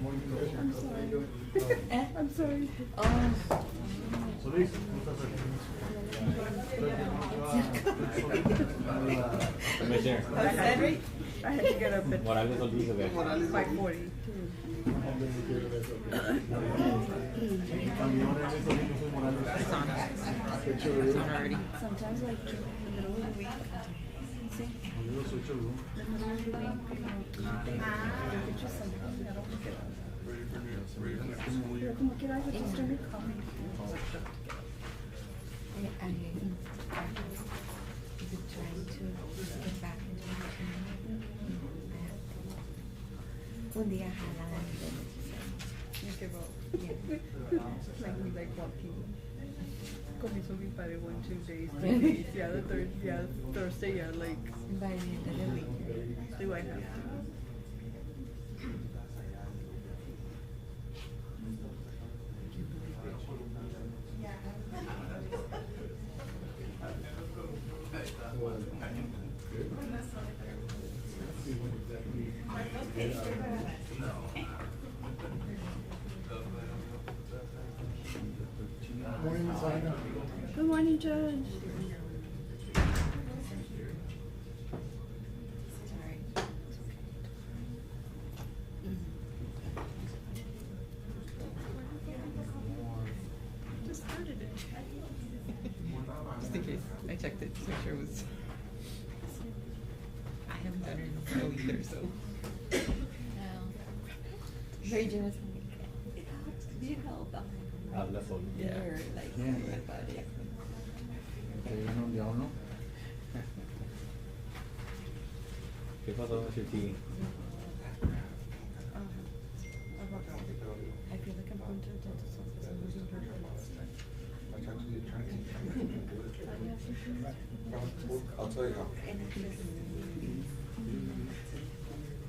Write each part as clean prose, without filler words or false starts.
I'm sorry. I'm sorry. Commissioner. I had to get up at Morales Solís, okay. 5:40. Sometimes like in the middle of the week. See? The middle of the week. Pictures sometimes I don't look at them. Pero como quiera, I just started calling. I've been trying to get back into the routine. Un día jalada You give up. yeah. Like we like walking. Comienzo mi padre 1, 2 days, 3 days. Yeah, the third, yeah, Thursday, yeah, like. By the end of the week. Do I have to? Morning, Ms. Ina. Good morning, Judge. Sorry. Just started it. Just in case, I checked it to make sure it was. I haven't done it in a while either, so. No. Very generous. Do you help? Habla solo. Yeah. You're like, Yeah. about it. ¿Qué pasó, Mr. T? I feel like I'm going to a dentist's office and losing her lips. I'll tell you how.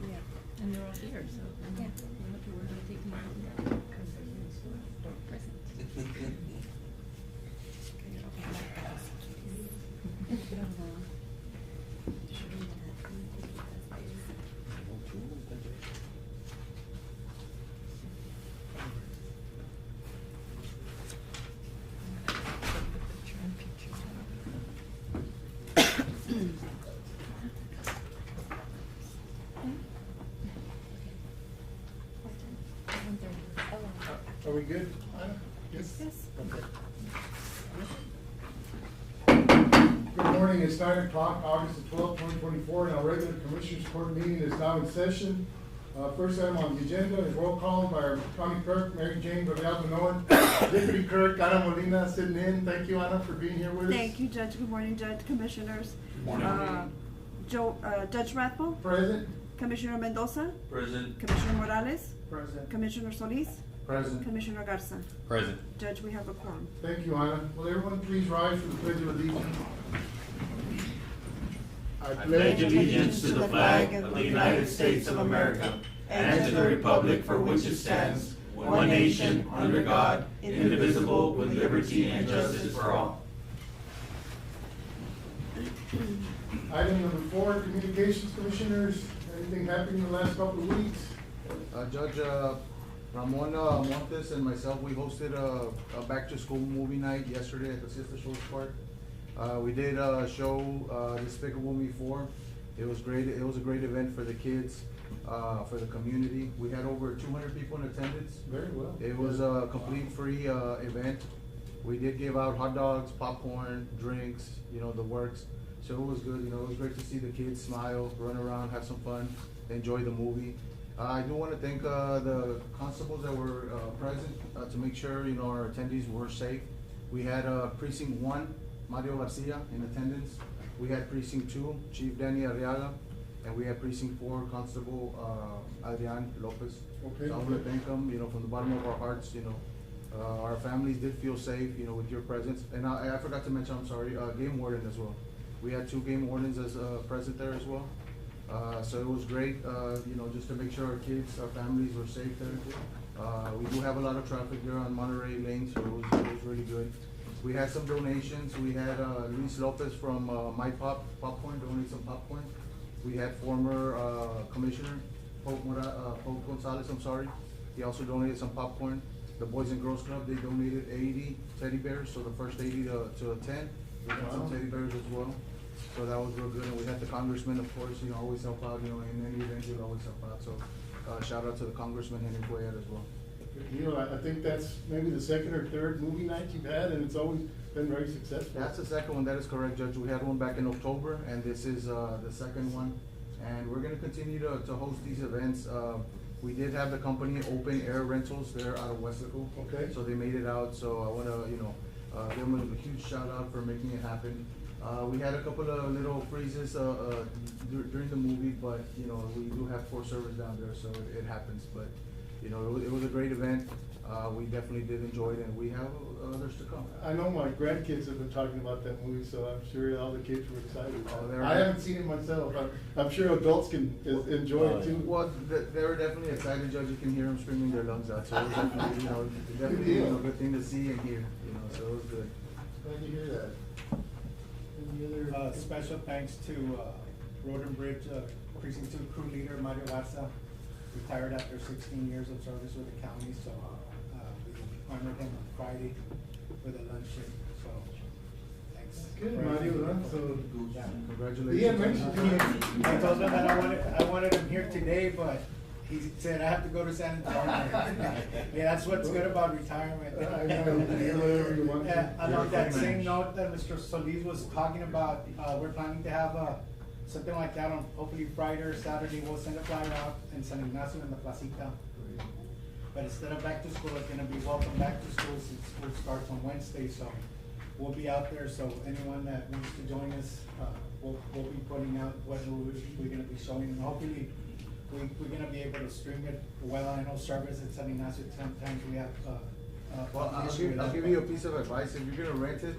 Yeah, and they're all here, so I'm Yeah. I'm looking forward to taking them because they're present. Are we good, Ina? Yes. Okay. Good morning, it's 9 o'clock, August the 12th, 2024, and our regular Commissioners Court meeting is now in session. First item on the agenda is roll call by our County Clerk, Mary Jane Villalba-Noen. Deputy Clerk, Ana Molina, sitting in. Thank you, Ana, for being here with us. Thank you, Judge. Good morning, Judge, Commissioners. Judge Rathbone, Present. Commissioner Mendoza, Present. Commissioner Morales, Present. Commissioner Solis, Present. Commissioner Garza. Present. Judge, we have a quorum. Thank you, Ana. Will everyone please rise for the Pledge of Allegiance? I pledge allegiance to the flag of the United States of America and to the republic for which it stands, one nation, under God, indivisible, with liberty and justice for all. Item number 4, Communications Commissioners. Anything happened in the last couple of weeks? Judge Ramon Montes and myself, we hosted a back-to-school movie night yesterday at the Siesta Shores Park. We did show Despicable Me 4. It was great. It was a great event for the kids, for the community. We had over 200 people in attendance. Very well. It was a complete free event. We did give out hot dogs, popcorn, drinks, the works. So it was good. It was great to see the kids smile, run around, have some fun, enjoy the movie. I do want to thank the constables that were present to make sure our attendees were safe. We had Precinct 1, Mario Garcia, in attendance. We had Precinct 2, Chief Danny Arriaga, and we had Precinct 4, Constable Adrian Lopez. Okay. So I want to thank them, from the bottom of our hearts. Our families did feel safe, with your presence. And I forgot to mention, I'm sorry, game warden as well. We had 2 game wardens as present there as well. So it was great, just to make sure our kids, our families were safe there. We do have a lot of traffic there on Monterey Lane, so it was really good. We had some donations. We had Luis Lopez from My Popcorn donate some popcorn. We had former Commissioner Pope Gonzalez, He also donated some popcorn. The Boys and Girls Club, they donated 80 teddy bears, so the first 80 to attend, we got some Wow. teddy bears as well. So that was real good, and we had the congressman, of course, always help out, in any event, he'll always help out. So, shout out to the congressman, Henry Cuellar as well. I think that's maybe the second or third movie night you've had, and it's always been very successful. That's the second one, that is correct, Judge. We had one back in October, and this is, the second one. And we're gonna continue to host these events. We did have the company Open Air Rentals, they're out of Westaco. Okay. So they made it out, so I wanna, give them a huge shout out for making it happen. We had a couple of little freezes, during the movie, but, we do have poor service down there, so it happens. But, it was a great event. We definitely did enjoy it, and we have others to come. I know my grandkids have been talking about that movie, so I'm sure all the kids were excited. Oh, they're- I haven't seen it myself. I'm sure adults can enjoy it too. Well, they were definitely excited, Judge. You can hear them screaming their lungs out, so it was definitely, a good thing to see and hear, so it was good. Glad to hear that. Any other? Special thanks to Road and Bridge Precinct 2 crew leader Mario Garza, retired after 16 years of service with the county, so we honored him on Friday with a luncheon, so thanks. Good, Mario, huh? So, Yeah. Congratulations. he had mentioned to me. I told him that I wanted him here today, but he said I have to go to San Antonio. Yeah, that's what's good about retirement. I know, you can do whatever you want to. Yeah, along You're a that free same man. note that Mr. Solis was talking about, we're planning to have something like that on hopefully Friday or Saturday. We'll send a flyer out in San Ignacio in the Placita. But instead of back to school, it's gonna be welcome back to school since school starts on Wednesday, so we'll be out there, so anyone that wants to join us, we'll be putting out what we're gonna be showing, and hopefully we're gonna be able to stream it well. I know service at San Ignacio, sometimes we have, Well, an issue with I'll that, give but- you a piece of advice. If you're gonna rent it,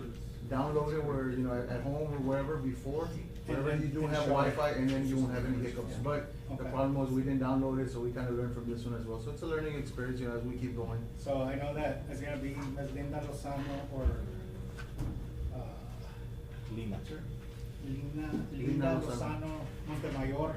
download it where, at home or wherever before. Wherever you do have Wi-Fi, and then you won't have any hiccups. But the Okay. problem was we didn't download it, so we kinda learned from this one as well. So it's a learning experience, as we keep going. So I know that it's gonna be Ms. Linda Lozano or, Lina. Linda Lina Lozano Montemayor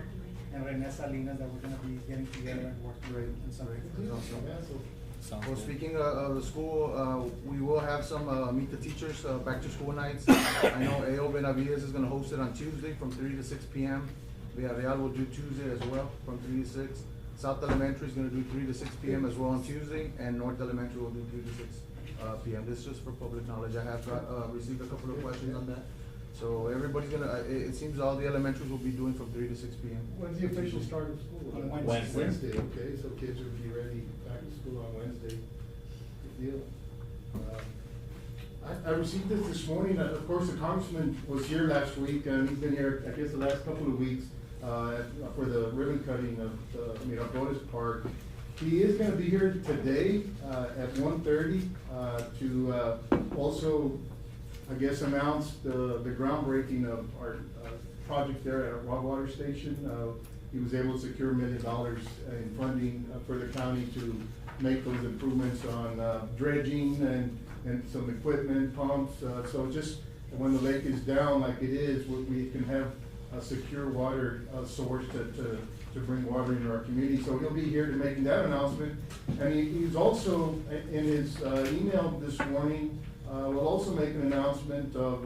and Rene Salinas that we're gonna be getting together and working Great, on something. great. Awesome. Yeah, so Sounds Well, good. speaking of the school, we will have some, meet the teachers, back to school nights. I know A.O. Benavides is gonna host it on Tuesday from 3 to 6 p.m. Villarreal will do Tuesday as well, from 3 to 6. South Elementary is gonna do 3 to 6 p.m. as well on Tuesday, and North Elementary will do 3 to 6 p.m. This is just for public knowledge. I have received a couple of questions on that. So everybody's gonna, it seems all the elementaries will be doing from 3 to 6 p.m. when's the official start of school? On Wednesday. Wednesday, okay, so kids will be ready back to school on Wednesday. Good deal. I received this morning, of course, the congressman was here last week, and he's been here, I guess, the last couple of weeks, for the ribbon cutting of the Miraflores Park. He is gonna be here today, at 1:30, to, also, I guess, announce the groundbreaking of our, project there at our raw water station. He was able to secure $1 million in funding for the county to make those improvements on, dredging and some equipment, pumps, so just when the lake is down like it is, we can have a secure water, source to bring water into our community. So he'll be here to making that announcement. And he's also, in his, email this morning, will also make an announcement of,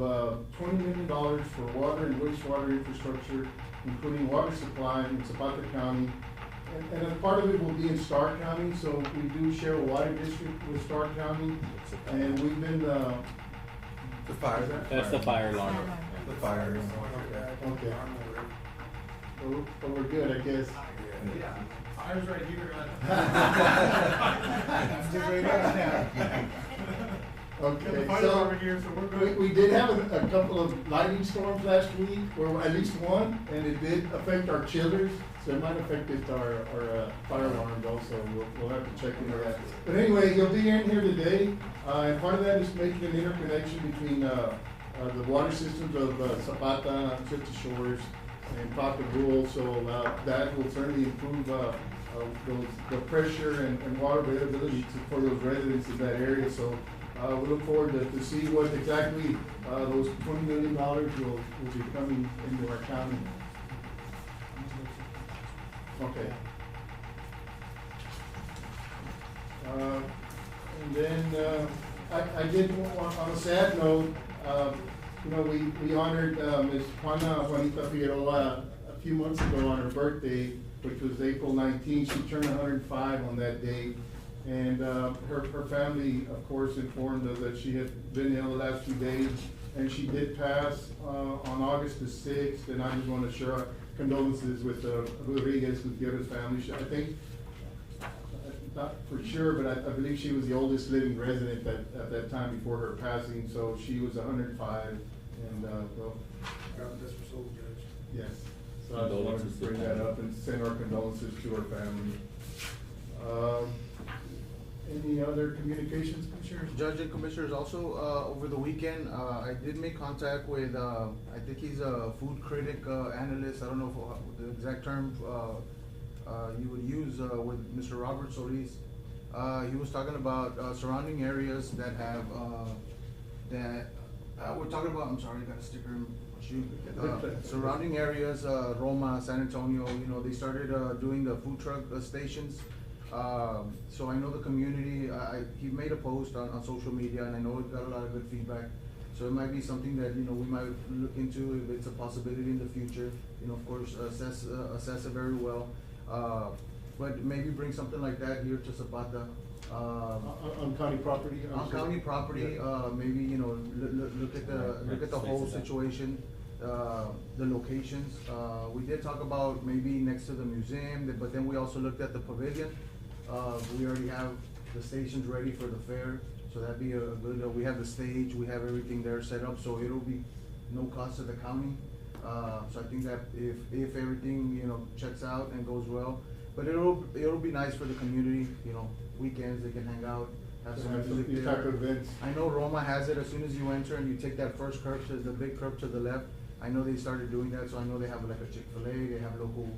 $20 million for water and wastewater infrastructure, including water supply in Zapata County. And a part of it will be in Stark County, so we do share a water district with Stark County. And we've been, The fire. That's the fire alarm. The fire. okay. But we're good, I guess. Fire's right here. I'm just right now. Okay, Fire's so over here, so we're good. we did have a couple of lightning storms last week, or at least one, and it did affect our chillers, so it might affect our fire alarms also. We'll have to check into that. But anyway, he'll be in here today, and part of that is making an interconnection between, the water systems of Zapata, Chipta Shores, and Papa Rule, so, that will certainly improve, the pressure and water availability for those residents in that area, so, we look forward to see what exactly, those $20 million will be coming into our county. Okay. And then, I did, on a sad note, you know, we honored, Ms. Juanita Figueroa a few months ago on her birthday, which was April 19th. She turned 105 on that date. And, her family, of course, informed us that she had been ill the last few days, and she did pass, on August the 6th, and I just want to share our condolences with, Rodriguez Gutierrez family. I think, not for sure, but I believe she was the oldest living resident at that time before her passing, so she was 105, and, well. God bless her soul, Judge. Yes, so I just wanted to bring that up and send our condolences to her family. Any other communications, Commissioners? Judge and Commissioners, also, over the weekend, I did make contact with, I think he's a food critic, analyst, I don't know if, the exact term, you would use, with Mr. Robert Solis. He was talking about, surrounding areas that have, we're talking about, I'm sorry, I got a sticker in my shoe. Surrounding areas, Roma, San Antonio, you know, they started, doing the food truck stations. So I know the community, he made a post on social media, and I know it got a lot of good feedback. So it might be something that, you know, we might look into if it's a possibility in the future. You know, of course, assess it very well. But maybe bring something like that here to Zapata. On county property? On county property, maybe, you know, look at the whole situation, the locations. We did talk about maybe next to the museum, but then we also looked at the pavilion. We already have the stations ready for the fair, so that'd be a good, we have the stage, we have everything there set up, so it'll be no cost to the county. So I think that if everything, you know, checks out and goes well, but it'll be nice for the community, you know, weekends, they can hang out, have some music These there. type of events. I know Roma has it as soon as you enter and you take that first curve to the big curve to the left. I know they started doing that, so I know they have like a Chick-fil-A, they have local,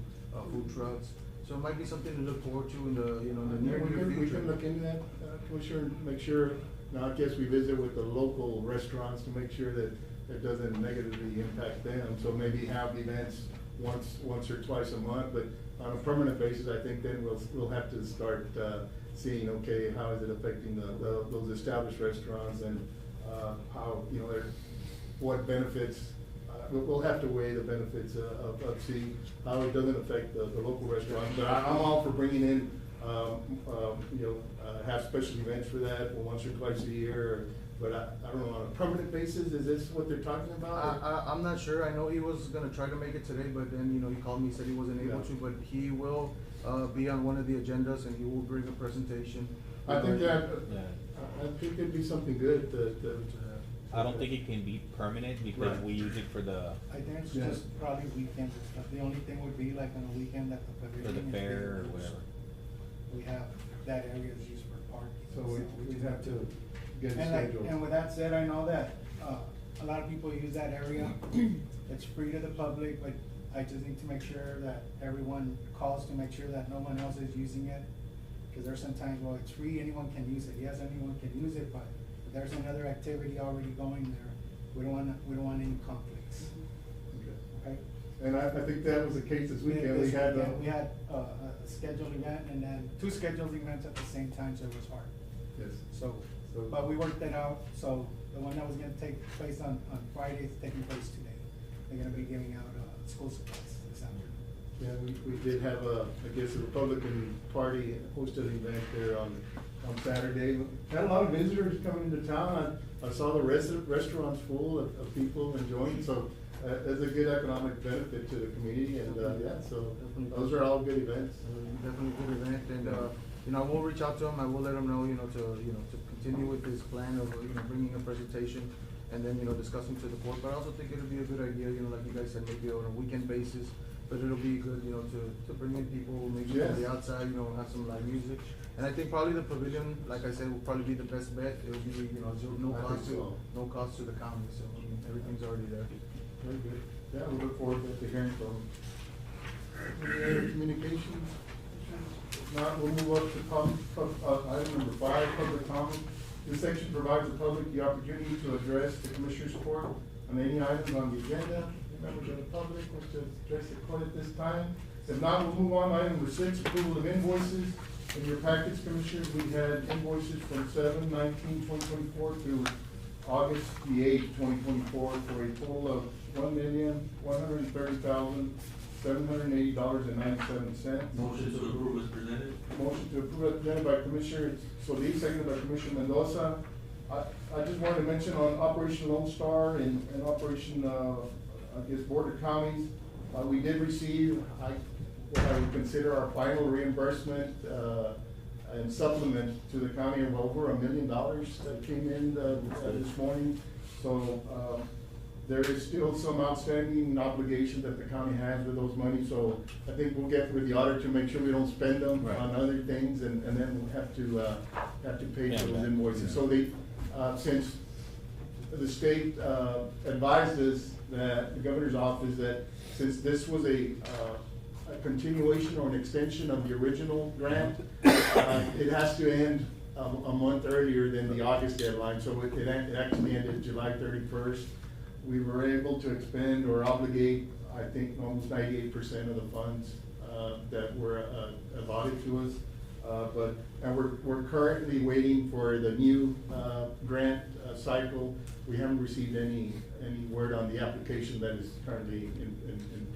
food trucks. So it might be something to look forward to in the, you know, in the near future. We can look into that, Commissioner, make sure, now I guess we visit with the local restaurants to make sure that it doesn't negatively impact them. So maybe have events once or twice a month, but on a permanent basis, I think then we'll have to start, seeing, okay, how is it affecting those established restaurants, and, how, you know, what benefits. We'll have to weigh the benefits of seeing how it doesn't affect the local restaurants. But I'm all for bringing in, you know, have special events for that, once or twice a year. But I don't know, on a permanent basis, is this what they're talking about? I'm not sure. I know he was gonna try to make it today, but then, you know, he called me, said he wasn't able to, but he will, be on one of the agendas, and he will bring a presentation. I think that, Yeah. I think it'd be something good to have. I don't think it can be permanent because Right. we use it for the, I think it's Yeah. just probably weekends and stuff. The only thing would be like on a weekend that the for pavilion. the is fair or being used. whatever. We have, that area is used for parking. So we just have to get it And like, scheduled. and with that said, I know that, a lot of people use that area. It's free to the public, but I just need to make sure that everyone calls to make sure that no one else is using it. Cause there's sometimes, well, it's free, anyone can use it. Yes, anyone can use it, but if there's another activity already going there, we don't want any conflicts, okay? And I think that was the case this weekend. We had, We had a scheduled event and then two scheduled events at the same time, so it was hard. yes. So, but we worked that out, so the one that was gonna take place on Friday is taking place today. They're gonna be giving out, school supplies this afternoon. Yeah, we did have I guess a Republican Party hosted an event there on Saturday. Had a lot of visitors coming into town. I saw the restaurants full of people enjoying, so it's a good economic benefit to the community, and, yeah, so those are all good events. Definitely a good event, and, you know, I will reach out to him, I will let him know, to continue with this plan of, bringing a presentation and then, discussing to the board, but I also think it'll be a good idea, like you guys said, maybe on a weekend basis, but it'll be good, to bring in people, maybe from the Yes. outside, have some live music. And I think probably the pavilion, like I said, will probably be the best bet, it'll be, no I cost think to, so. no cost to the county, so, everything's already there. Very good. Yeah, we look forward to hearing from them. Any other communications? If not, we'll move up to item number 5, public comment. This section provides the public the opportunity to address the Commissioners Court on any items on the agenda. Any members of the public wish to address the court at this time? If not, we'll move on to item number 6, approval of invoices. In your package, Commissioners, we had invoices from 7/19/2024 through August the 8th, 2024, for a total of $1,130,780.97. Motion to approve is presented. Motion to approve as presented by Commissioner Solis, seconded by Commissioner Mendoza. I just wanted to mention on Operation Lone Star and Operation, I guess, Border Counties, we did receive, what I would consider our final reimbursement, and supplement to the county of over $1 million that came in, this morning. So, there is still some outstanding obligation that the county has with those monies, so I think we'll get with the auditor to make sure we don't spend them Right. on other things, and then we'll have to pay for Yeah, those that- invoices. yeah. So they, since the state, advised us that, the governor's office, that since this was a continuation or an extension of the original grant, it has to end a month earlier than the August deadline, so it actually ended July 31st. We were able to expend or obligate, I think, almost 98% of the funds that were allotted to us. And we're currently waiting for the new grant cycle. We haven't received any word on the application that is currently in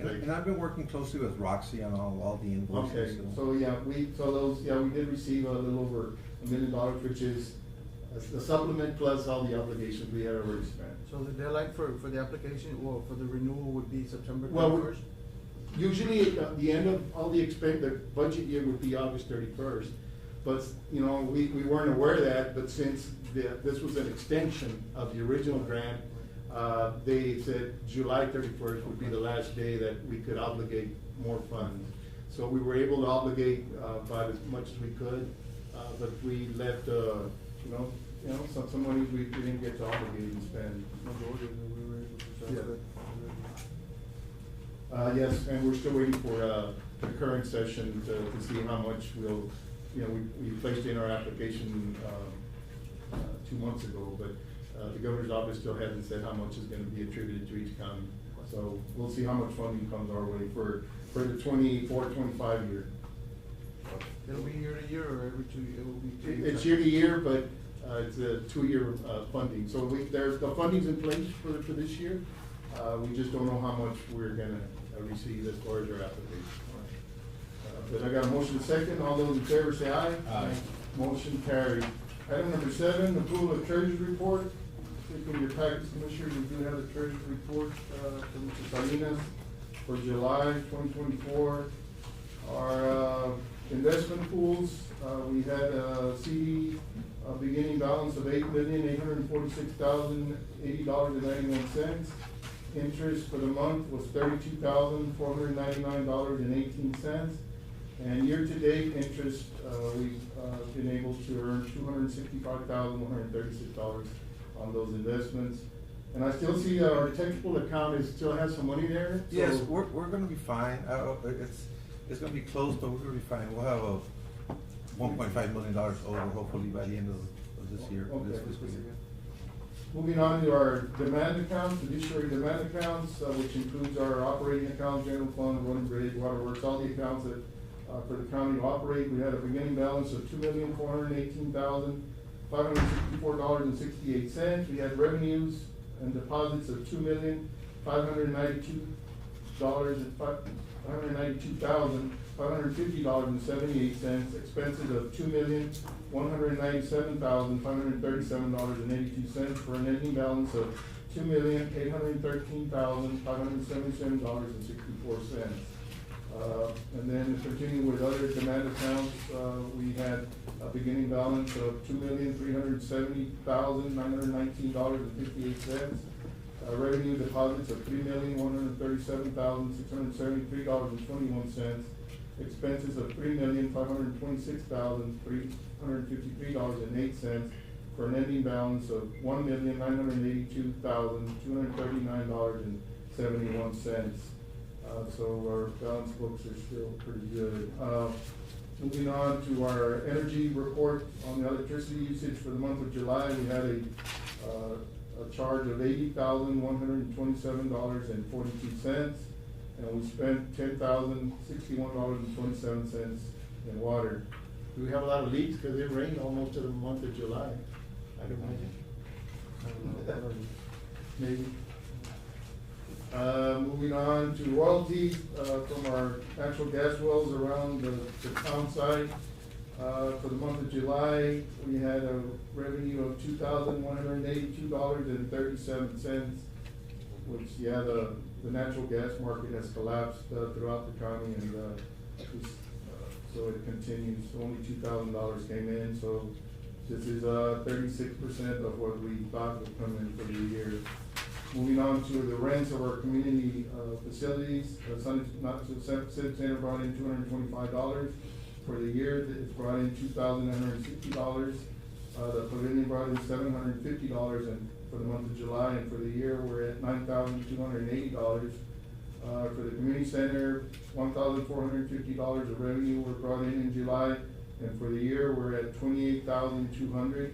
place. And I've been working closely with Roxy on all the invoices. Okay, so yeah, we did receive a little over $1 million, which is the supplement plus all the obligations we had already spent. So the deadline for the application, or for the renewal would be September Well, 31st? Usually, at the end of all the budget year would be August 31st. But, you know, we weren't aware of that, but since this was an extension of the original grant, they said July 31st would be the last day that we could obligate more funds. So we were able to obligate about as much as we could, but we left, some money we didn't get to obligate and spend. Majority of it we were able to transfer. Yes, and we're still waiting for the current session to see how much we placed in our application 2 months ago, but the governor's office still hasn't said how much is gonna be attributed to each county. So we'll see how much funding comes our way for the 24-25 year. It'll be year to year, or every 2 years? It will be 2 years? It's year to year, but it's a 2-year funding. So the funding's in place for this year. We just don't know how much we're gonna receive as far as our application. But I got a motion and second. All those in favor say aye. Aye. Motion carried. Item number 7, approval of treasurer's report. I think in your package, Commissioners, we do have the treasurer's report from Mr. Salinas for July 2024. Our investment pools, we had a CD beginning balance of $8,846,080.91. Interest for the month was $32,499.18. And year-to-date interest, we've been able to earn $265,136 on those investments. And I still see our taxable account still has some money there. Yes, so- we're gonna be fine. It's gonna be closed, but we're gonna be fine. We'll have a $1.5 million over hopefully by the end of this year, this Okay. fiscal year. Moving on to our demand accounts, fiduciary demand accounts, which includes our operating account, general fund, road and bridge, waterworks, all the accounts that, for the county to operate. We had a beginning balance of $2,418,564.68. We had revenues and deposits of $2,592,550.78. Expenses of $2,197,537.82 for an ending balance of $2,813,577.64. And then continuing with other demand accounts, we had a beginning balance of $2,370,919.58. Revenue deposits of $3,137,673.21. Expenses of $3,526,353.08 for an ending balance of $1,982,239.71. So our balance books are still pretty good. Moving on to our energy report on the electricity usage for the month of July, we had a charge of $80,127.42, and we spent $10,061.27 in water. Do we have a lot of leaks? Cause it rained almost to the month of July. I'd imagine. I don't know, I don't know. Maybe. Moving on to royalties, from our natural gas wells around the town site. For the month of July, we had a revenue of $2,182.37, which, yeah, the natural gas market has collapsed, throughout the county, and, so it continues. Only $2,000 came in, so this is, 36% of what we thought would come in for the year. Moving on to the rents of our community, facilities, Civic Center brought in $225. For the year, it's brought in $2,960. The pavilion brought in $750, and for the month of July, and for the year, we're at $9,280. For the community center, $1,450 of revenue were brought in July, and for the year, we're at $28,200.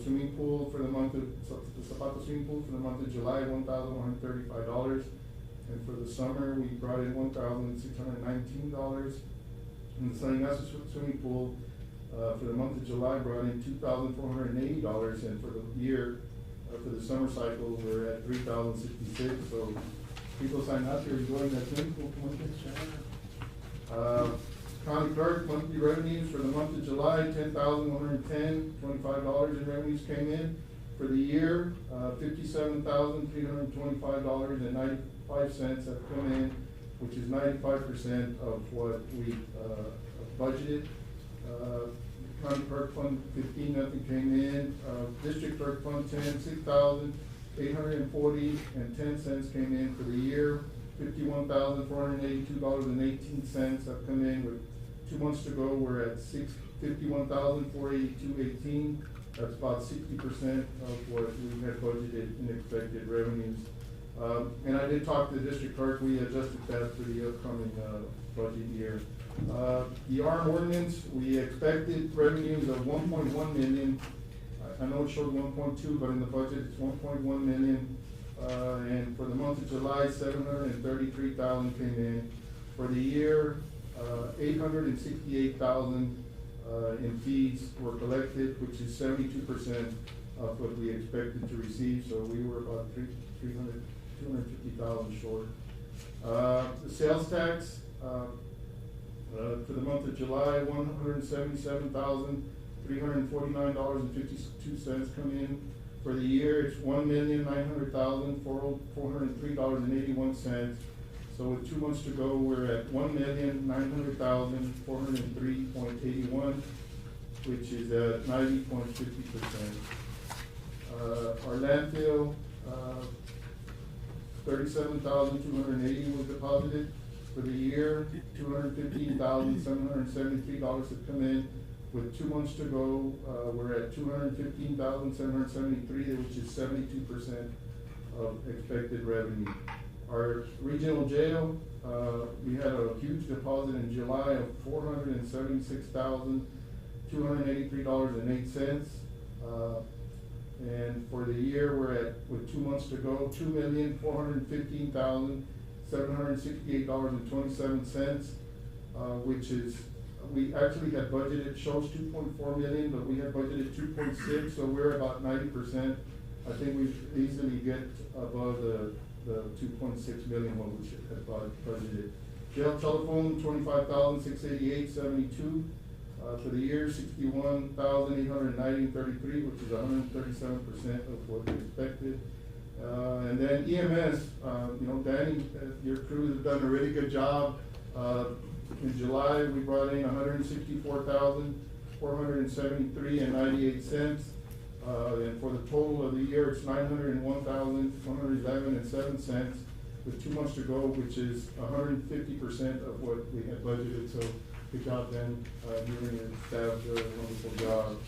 Swimming pool for the month of, the Zapata swimming pool for the month of July, $1,135. And for the summer, we brought in $1,619. And the San Ignacio swimming pool, for the month of July, brought in $2,480. And for the year, for the summer cycle, we're at $3,066. So people sign up here enjoying that swimming pool. County clerk monthly revenues for the month of July, $10,110, $25 in revenues came in. For the year, $57,325.95 have come in, which is 95% of what we budgeted. County clerk fund 15, nothing came in. District clerk fund 10, $6,840.10 came in for the year. $51,482.18 have come in. With 2 months to go, we're at $51,482.18. That's about 60% of what we had budgeted in expected revenues. And I did talk to the district clerk. We adjusted that for the upcoming budget year. The ARM ordinance, we expected revenues of 1.1 million. I know it showed 1.2, but in the budget it's 1.1 million. And for the month of July, 733,000 came in. For the year, 868,000 in fees were collected, which is 72% of what we expected to receive. So we were about 250,000 short. The sales tax for the month of July, $177,349.52 come in. For the year, it's $1,900,403.81. So with 2 months to go, we're at $1,900,403.81, which is at 90.50%. Our landfill, $37,280 was deposited. For the year, $215,773 have come in. With 2 months to go, we're at $215,773, which is 72% of expected revenue. Our regional jail, we had a huge deposit in July of $476,283.08. And for the year, we're at, with 2 months to go, $2,415,768.27, which is, we actually had budgeted, shows 2.4 million, but we had budgeted 2.6, so we're about 90%. I think we easily get above the 2.6 million what we should have budgeted. Jail telephone, $25,688.72. For the year, $61,890.33, which is 137% of what we expected. And then EMS, you know, Danny, your crew has done a really good job. In July, we brought in $164,473.98. And for the total of the year, it's $901,111.07, with 2 months to go, which is 150% of what we had budgeted. So good job, Dan. You and your staff did a wonderful job.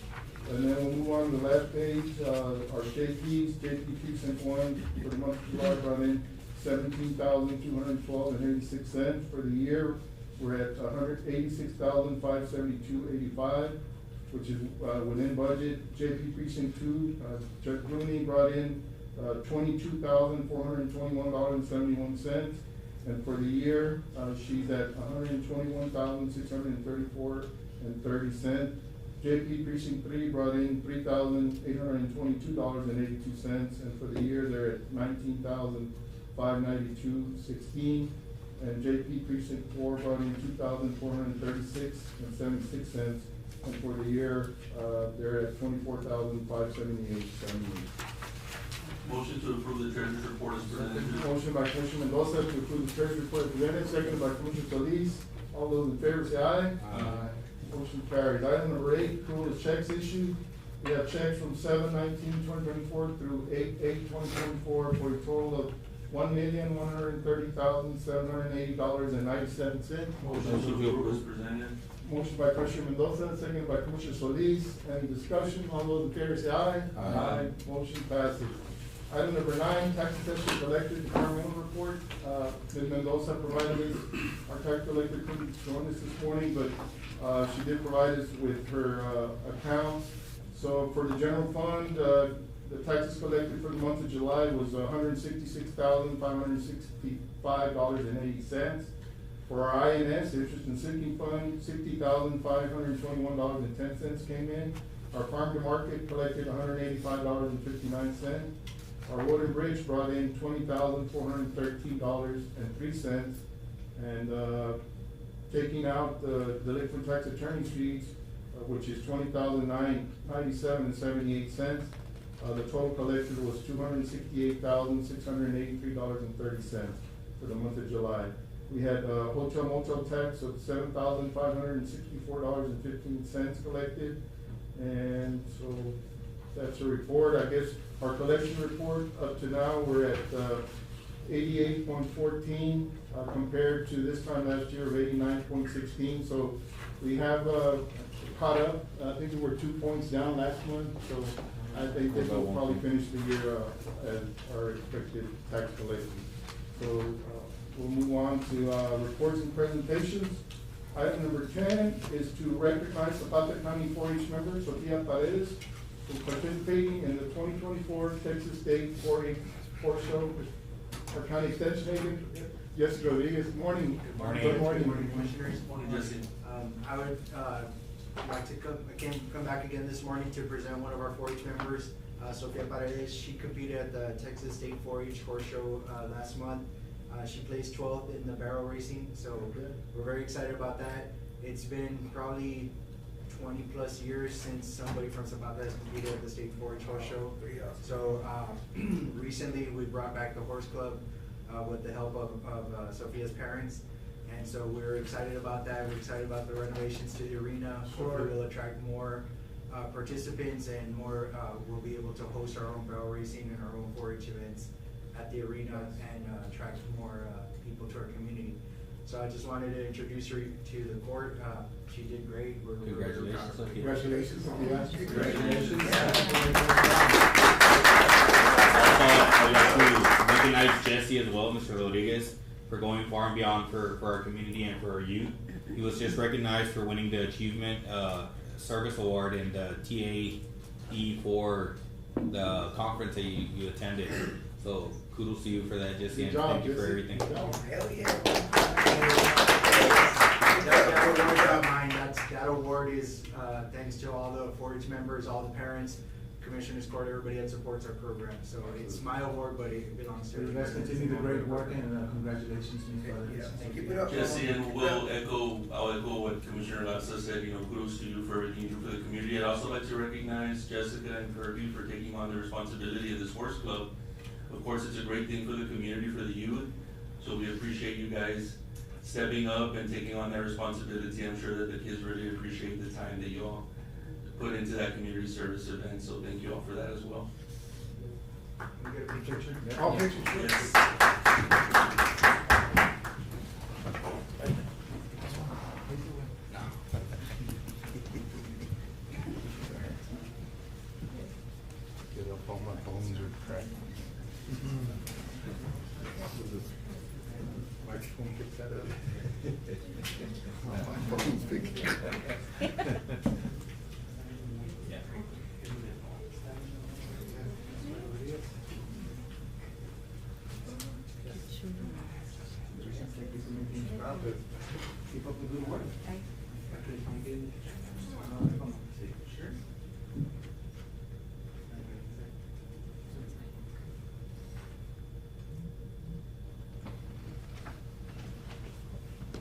And then we'll move on to the last page. Our JP Precinct 1 for the month of July brought in $17,212.86. For the year, we're at $186,572.85, which is within budget. JP Precinct 2, Judge Rooney brought in $22,421.71. And for the year, she's at $121,634.30. JP Precinct 3 brought in $3,822.82, and for the year, they're at $19,592.16. And JP Precinct 4 brought in $2,436.76, and for the year, they're at $24,578.78. Motion to approve the treasurer's report is presented. Motion by Commissioner Mendoza to approve the treasurer's report presented, seconded by Commissioner Solis. All those in favor say aye. Aye. Motion carries. Item number 8, approval of checks issued. We have checks from 7/19/2024 through 8/8/2024 for a total of $1,130,780.97. Motion to approve is presented. Motion by Commissioner Mendoza, seconded by Commissioner Solis. Any discussion? All those in favor say aye. Aye. Motion passes. Item number 9, tax assessor collected departmental report. Ms. Mendoza provided us, our tax collector couldn't join us this morning, but, she did provide us with her, accounts. So for the general fund, the taxes collected for the month of July was $166,565.80. For our INS, interest and sinking fund, $60,521.10 came in. Our farm to market collected $185.59. Our road and bridge brought in $20,413.03. And, taking out the delinquent tax attorney's fees, which is $20,997.78. The total collected was $268,683.30 for the month of July. We had hotel motel tax of $7,564.15 collected. And so that's a report. I guess our collection report up to now, we're at 88.14 compared to this time last year of 89.16. So we have caught up. I think we were 2 points down last month. So I think that we'll probably finish the year at our expected tax collection. So we'll move on to reports and presentations. Item number 10 is to recognize Zapata County 4-H member Sofia Paredes for participating in the 2024 Texas State 4-H Horse Show. Our county extension agent, Jessica Rodriguez. Good morning. Good morning. Good morning. Good morning, Commissioners. Morning, Jesse. I would like to come back again this morning to present one of our 4-H members, Sofia Paredes. She competed at the Texas State 4-H Horse Show last month. She placed 12th in the barrel racing, so we're very excited about that. It's been probably 20 plus years since somebody from Zapata has competed at the State 4-H Horse Show. So recently we brought back the horse club with the help of Sophia's parents. And so we're excited about that. We're excited about the renovations to the arena. Hopefully we'll attract more participants and more, we'll be able to host our own barrel racing and our own 4-H events at the arena and attract more people to our community. So I just wanted to introduce her to the court. She did great. Congratulations, Sophia. Congratulations, Sophia. Congratulations. Also, I'd like to recognize Jesse as well, Mr. Rodriguez, for going far and beyond for our community and for our youth. He was just recognized for winning the Achievement Service Award in the TAE for the conference that you attended. So kudos to you for that, Jesse, and thank you for everything. Hell yeah. That award is thanks to all the 4-H members, all the parents, Commissioners Court, everybody that supports our program. So it's my award, but it belongs to You everybody. guys continue the great work and congratulations, Ms. Paredes. Keep it up. Jesse, and I'll echo what Commissioner Latza said, kudos to you for everything you do for the community. I'd also like to recognize Jessica and Kirby for taking on the responsibility of this horse club. Of course, it's a great thing for the community, for the youth, so we appreciate you guys stepping up and taking on that responsibility. I'm sure that the kids really appreciate the time that you all put into that community service event, so thank you all for that as well. Can we get a picture? All pictures. Yes. Get up on my bones are cracked. Microphone pick that up. My phone's picking it up. Keep up the good work. Aye. Sure.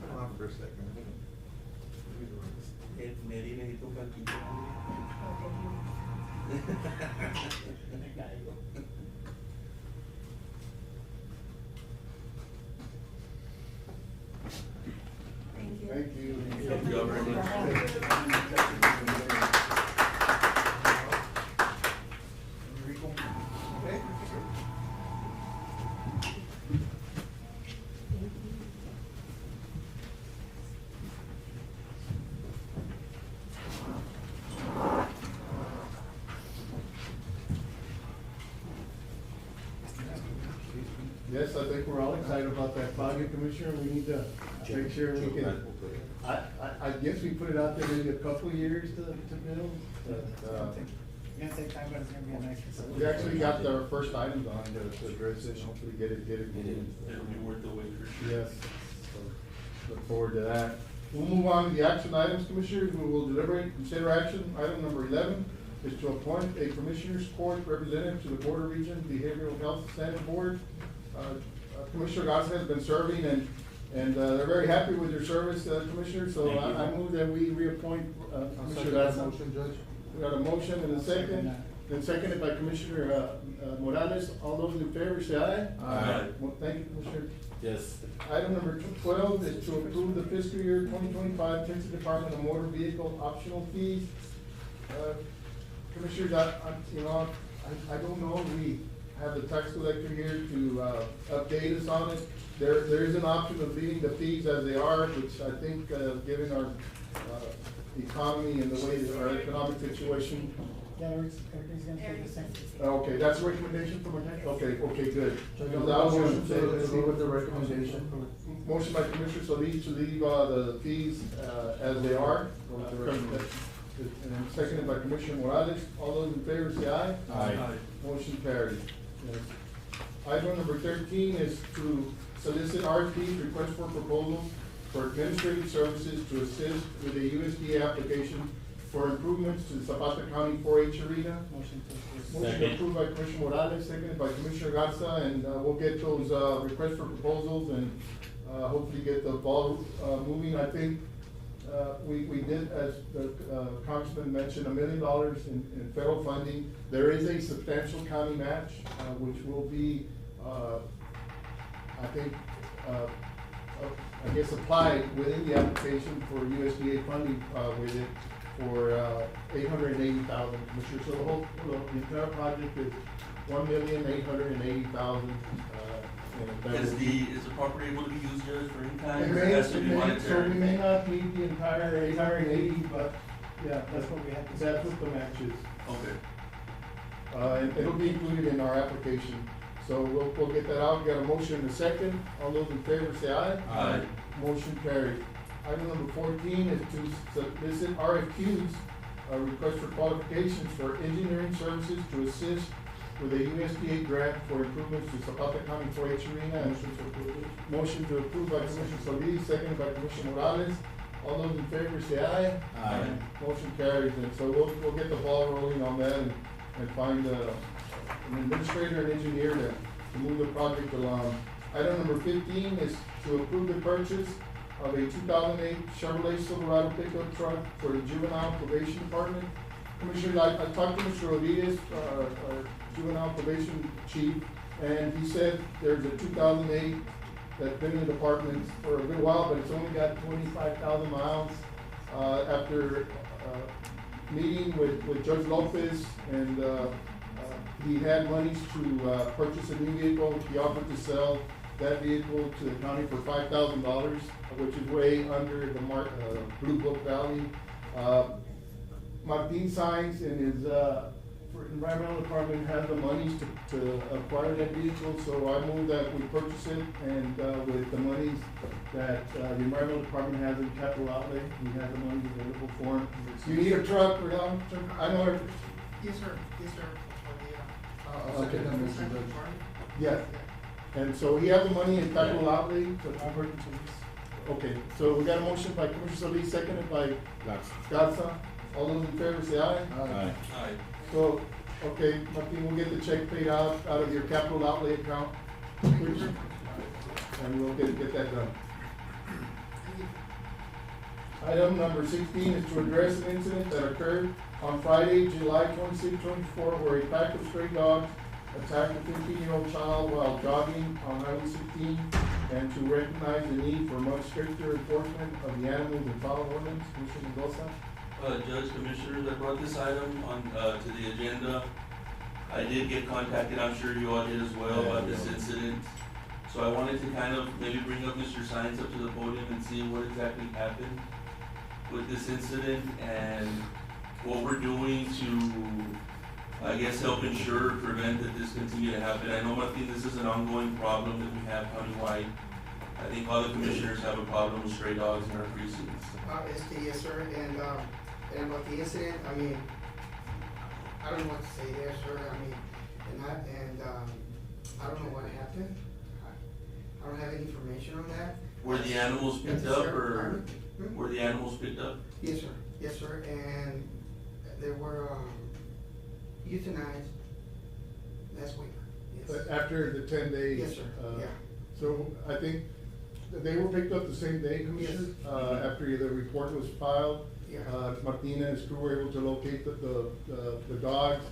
Hold on for a second. Mary necesito un banquito. Thank you. Thank you. Thank you all very much. Okay. Yes, I think we're all excited about that project, Commissioner. We need to make sure we can, I guess we put it out there maybe a couple of years to build. But, It's gonna take time, but it's gonna be a nice facility. we actually got our first items on to address it, hopefully get it moving. It'll be worth the wait for sure. Yes, so look forward to that. We'll move on to the action items, Commissioners. We will deliberate, consider action. Item number 11 is to appoint a Commissioners Court representative to the Border Region Behavioral Health Standard Board. Commissioner Garza has been serving and they're very happy with your service, Commissioner, so Thank you. I move that we reappoint, I'll Commissioner second that Garza. motion, Judge. We got a motion and a I'll second second, that. then seconded by Commissioner Morales. All those in favor say aye. Aye. Well, thank you, Commissioner. Yes. Item number 12 is to approve the fiscal year 2025 Texas Department of Motor Vehicle optional fees. Commissioners, I don't know if we have the tax collector here to update us on it. There is an option of leaving the fees as they are, which I think, given our economy and the way that our economic situation. Yeah, everything's gonna stay the same. Okay, that's a recommendation from our tax, okay, good. Judge, No, I'll that was motion to gonna say- agree with the recommendation. Motion by Commissioner Solis to leave the fees as they are. And then seconded by Commissioner Morales. All those in favor say aye. Aye. Motion carried. Yes. Item number 13 is to solicit RFPs, request for proposals for administrative services to assist with a USDA application for improvements to the Zapata County 4-H arena. Motion to approve. Motion Second. approved by Commissioner Morales, seconded by Commissioner Garza, and we'll get those requests for proposals and hopefully get the ball moving. I think we did, as the Congressman mentioned, $1 million in federal funding. There is a substantial county match, which will be, I think, I guess applied within the application for USDA funding with it for $880,000, Commissioner. So the entire project is $1,880,000. Is the property able to be used, Judge, for any kind, It or may, has to be so monetary? we may not need the entire 880, but yeah, That's what we had to. that's what the match is. Okay. And it'll be included in our application. So we'll get that out. Got a motion and a second. All those in favor say aye. Aye. Motion carried. Item number 14 is to solicit RFQs, request for qualifications for engineering services to assist with a USDA grant for improvements to Zapata County 4-H arena. Motion to approve by Commissioner Solis, seconded by Commissioner Morales. All those in favor say aye. Aye. Motion carries, and so we'll get the ball rolling on that and find an administrator and engineer to move the project along. Item number 15 is to approve the purchase of a 2008 Chevrolet Silverado pickup truck for the Juvenile Probation Department. Commissioner, I talked to Mr. Rodriguez, our Juvenile Probation Chief, and he said there's a 2008 that's been in the department for a good while, but it's only got 25,000 miles. After meeting with Judge Lopez, and he had monies to purchase a new vehicle. He offered to sell that vehicle to the county for $5,000, which is way under the Blue Book value. Martin Science and his environmental department has the monies to acquire that vehicle, so I move that we purchase it, and with the monies that the environmental department has in capital outlay, we have the money available for him. You need a truck, or not? I know. Yes, sir. Yes, sir. I'll second that motion, Judge. Yeah, and so he has the money in capital outlay to Robert and Solis. Okay, so we got a motion by Commissioner Solis, seconded by Garza. All those in favor say aye. Aye. So, okay, Martin, we'll get the check paid out of your capital outlay account. And we'll get that done. Item number 16 is to address an incident that occurred on Friday, July 26, 24, where a pack of stray dogs attacked a 15-year-old child while jogging on Highway 16, and to recognize the need for much stricter enforcement of the animals and fowl ordinance. Commissioner Mendoza? Judge, Commissioners, I brought this item on, to the agenda. I did get contacted, I'm sure you all did as well, about this incident. So I wanted to kind of maybe bring up Mr. Science up to the podium and see what exactly happened with this incident and what we're doing to, I guess, help ensure, prevent that this continue to happen. I know, Martin, this is an ongoing problem that we have countywide. I think all the commissioners have a problem with stray dogs in our precincts. Yes, sir, and about the incident, I mean, I don't know what to say there, sir, I mean, I don't know what happened. I don't have any information on that. Were the animals picked Yes, up sir. or Hmm? were the animals picked up? Yes, sir, and they were, euthanized last week, yes. After the 10 days. Yes, sir, yeah. So I think that they were picked up the same day, Commissioner, after the report was filed. Yeah. Martina and his crew were able to locate the dogs,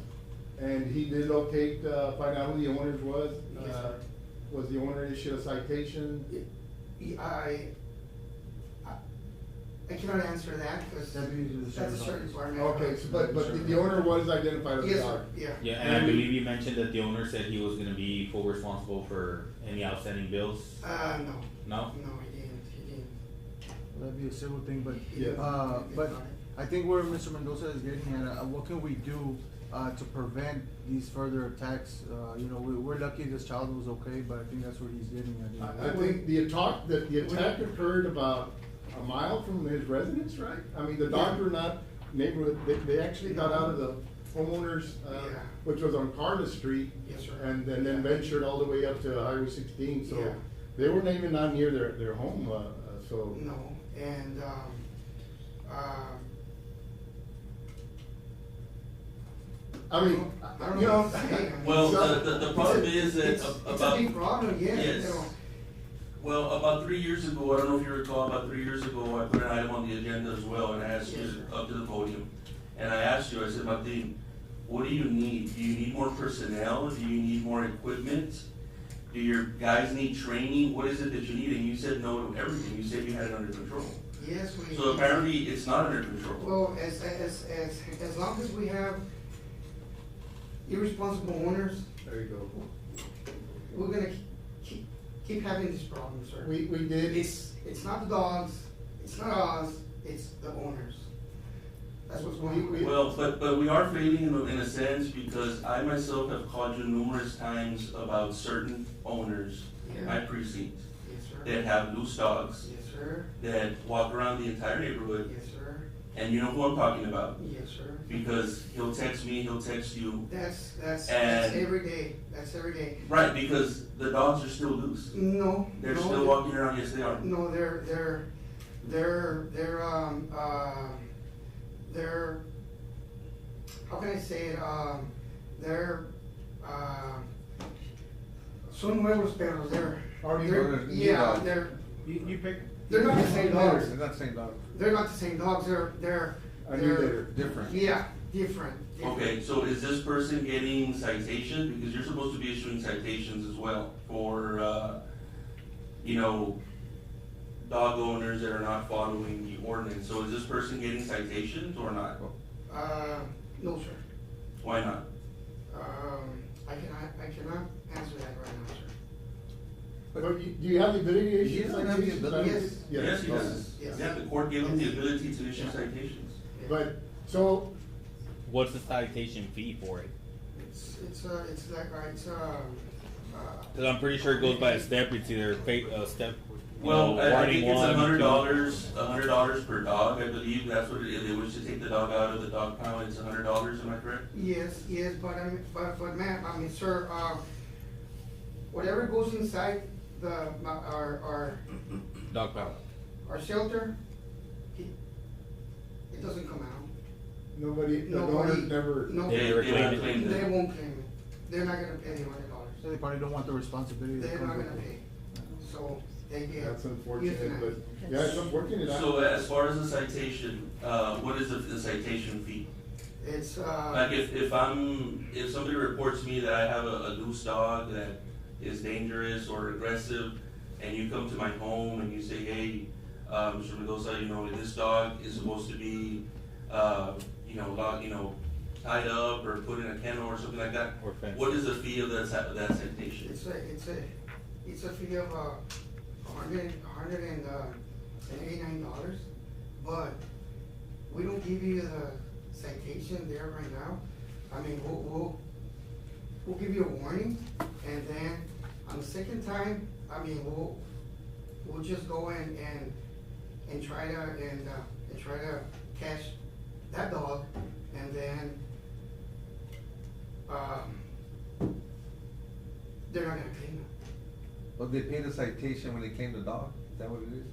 and he did locate, find out who the owners was. Yes, sir. Was the owner issued a citation? I cannot answer that, because That'd be the that's a sheriff's certain office. department. Okay, so, but the owner was identified as the Yes, dog. sir, yeah. Yeah, and I believe you mentioned that the owner said he was gonna be full responsible for any outstanding bills. No. No? No, he didn't. That'd be a civil thing, but, Yeah. but I think where Mr. Mendoza is getting at, what can we do, to prevent these further attacks? You know, we're lucky this child was okay, but I think that's where he's getting at. You know. I think the attack occurred about a mile from his residence, right? I mean, the dogs were not neighborhood, they actually got out of the homeowners, Yeah. which was on Carlos Street. Yes, sir. And then ventured all the way up to Highway 16, so Yeah. they weren't even not near their home, so. No, and, I mean, I don't you know know. what to say. Well, so- the problem is that It's about. a big problem, yeah. Yes. You know. Well, about 3 years ago, I don't know if you recall, about 3 years ago, I put an item on the agenda as well, and I asked Yes, you sir. up to the podium. And I asked you, I said, Martin, what do you need? Do you need more personnel? Do you need more equipment? Do your guys need training? What is it that you need? And you said no to everything. You said you had it under control. Yes, we. So apparently, it's not under control. Well, as long as we have irresponsible owners, There you go. we're gonna keep having this problem, sir. We did. It's not the dogs, it's not us, it's the owners. That's what's going on. Well, but we are failing in a sense because I myself have called you numerous times about certain owners in my Yeah. precinct Yes, sir. that have loose dogs, Yes, sir. that walk around the entire neighborhood, Yes, sir. and you know who I'm talking about. Yes, sir. Because he'll text me, he'll text you. That's And- every day, that's every day. Right, because the dogs are still loose. No. They're no, still walking around, yes they are. No, they're, how can I say it, son nuevos perros, Already they're, ordered new yeah, dogs. You pick. they're not the same dogs, They're not the same dog. they're not the same dogs, they're, I knew they were Different. yeah, different. Okay, so is this person getting citation? Because you're supposed to be issuing citations as well for, you know, dog owners that are not following the ordinance. So is this person getting citations or not? No, sir. Why not? I cannot answer that right now, sir. But do you have the ability to He issue doesn't have the citations? ability. Yes, he does. Yes. Yeah, the court gave him the ability to issue citations. But, so, What's the citation fee for it? It's Cause I'm pretty sure it goes by a step, it's either step, Well, I warning think it's one, $100 per dog, I believe, that's what it is, they wish to take the dog out of the dog pound, it's $100, am I correct? yes, but ma'am, I mean, sir, whatever goes inside our dog pound. our shelter, it doesn't come out. Nobody, the Nobody- owners never. No, They never They claim won't it. claim They it. won't claim it. They're not gonna pay the $100. So they probably don't want the responsibility that They're comes not with gonna it. pay. So they get. That's unfortunate, but, euthanized. yeah, it's unfortunate. So as far as the citation, what is the citation fee? It's, Like if somebody reports me that I have a loose dog that is dangerous or aggressive, and you come to my home and you say, hey, Mr. Mendoza, you know, this dog is supposed to be, tied up or put in a kennel or something like that. Or fenced. What is the fee of that citation? it's a fee of $189, but we don't give you the citation there right now. I mean, we'll give you a warning, and then on the second time, I mean, we'll just go and try to catch that dog, and then they're not gonna claim it. But they pay the citation when they claim the dog, is that what it is?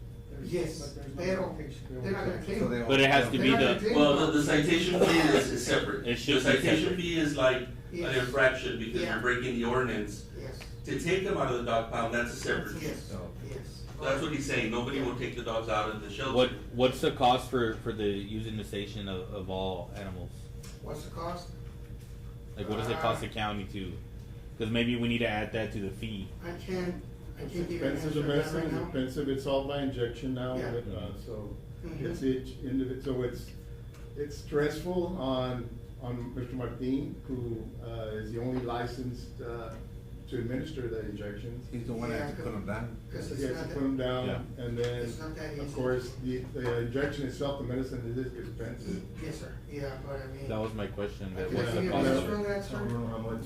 Yes, pero they're not gonna claim So they it. won't- But it has to They're be not gonna the, claim Well, it. the citation fee is separate. It should The be citation separate. fee is like an Yes. infraction because Yeah. you're breaking the ordinance. Yes, To take them out of the dog pound, that's a separate fee. yes, Oh. yes. That's what he's saying, nobody will take the dogs out of the shelter. what's the cost for the using the station of all animals? What's the cost? Like, what does it cost the county to? Because maybe we need to add that to the fee. I can't It's give you an expensive, answer the to that medicine right is now. expensive, it's all by injection now, Yeah. so Mhm. it's each individual, so it's stressful on Mr. Martin, who, is the only licensed, to administer the injections. He's the one that has to put them down. Cause He it's has not to that. put them down, Yeah. and then, It's not that of easy. course, the injection itself, the medicine is expensive. Yes, sir, yeah, but I mean. That was my question. I That cannot what's give the you an cost? answer on that, I don't sir. know how much,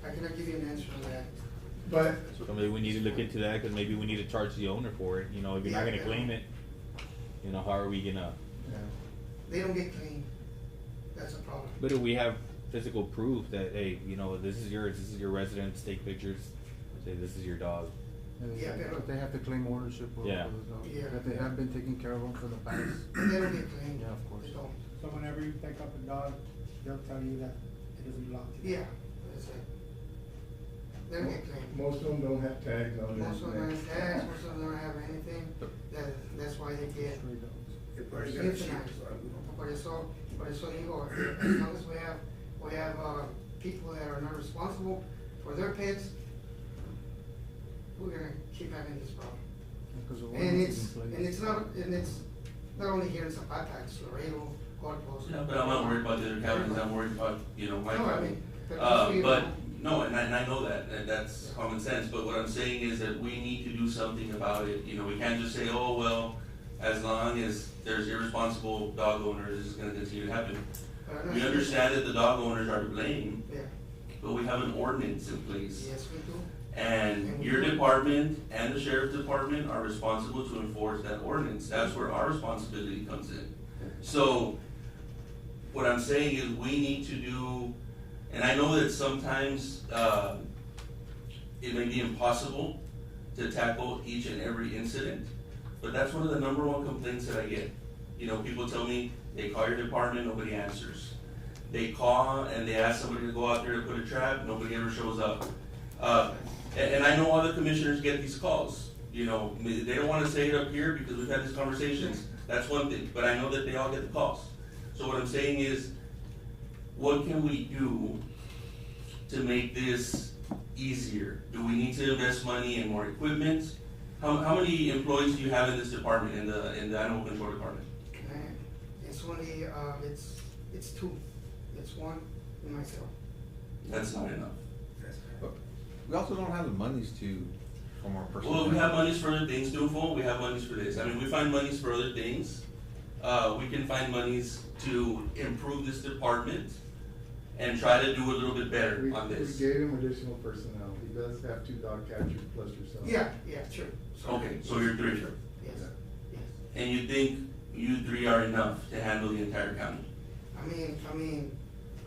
I cannot give you an answer on that. but, So maybe we need to look into that because maybe we need to charge the owner for it. You know, if you're not Yeah, gonna claim it, you know, how are we gonna? yeah. They don't get clean. That's a problem. But if we have physical proof that, hey, you know, this is yours, this is your residence, take pictures, say this is your dog. And Yeah, pero- but they have to claim ownership for Yeah. those dogs. Yeah. That they have been taking care of them for the past. They don't get clean. Yeah, of course. They don't. So whenever you pick up a dog, they'll tell you that it doesn't belong to you. Yeah, that's it. They don't get clean. Most of them don't have tags on Most of them their don't have tags, most of them don't have anything. That's why they get Stray dogs. euthanized. Por eso digo, as long as we have, people that are not responsible for their pets, we're gonna keep having this problem. Because the And ordinance is in place. and it's not only here in Zapata, it's Laredo, Corpus. Yeah, but I'm not worried about the other counties, I'm worried about, my No, I county. mean, but just so you But, know. no, and I know that, and that's common sense, but what I'm saying is that we need to do something about it, we can't just say, oh, well, as long as there's irresponsible dog owners, it's gonna continue to happen. But I'm not We sure- understand that the dog owners are to blame, Yeah, but we have an ordinance in place. yes, we do. And your department and the sheriff's department are responsible to enforce that ordinance, that's where our responsibility comes in. So, what I'm saying is we need to do, and I know that sometimes, it may be impossible to tackle each and every incident, but that's one of the number one complaints that I get. People tell me, they call your department, nobody answers. They call and they ask somebody to go out there to put a trap, nobody ever shows up. And I know other commissioners get these calls, they don't wanna say it up here because we've had these conversations, that's one thing, but I know that they all get the calls. So what I'm saying is, what can we do to make this easier? Do we need to invest money in more equipment? How many employees do you have in this department, in the animal control department? And it's only, it's two. It's one and myself. That's not enough. But we also don't have the monies from our personal. Well, we have monies for other things, Dufo, we have monies for this, we find monies for other things. We can find monies to improve this department and try to do a little bit better We on this. gave him additional personnel, he does have 2 dog catchers plus yourself. Yeah, true. Okay, so you're 3. Yes, yes. And you think you 3 are enough to handle the entire county? I mean.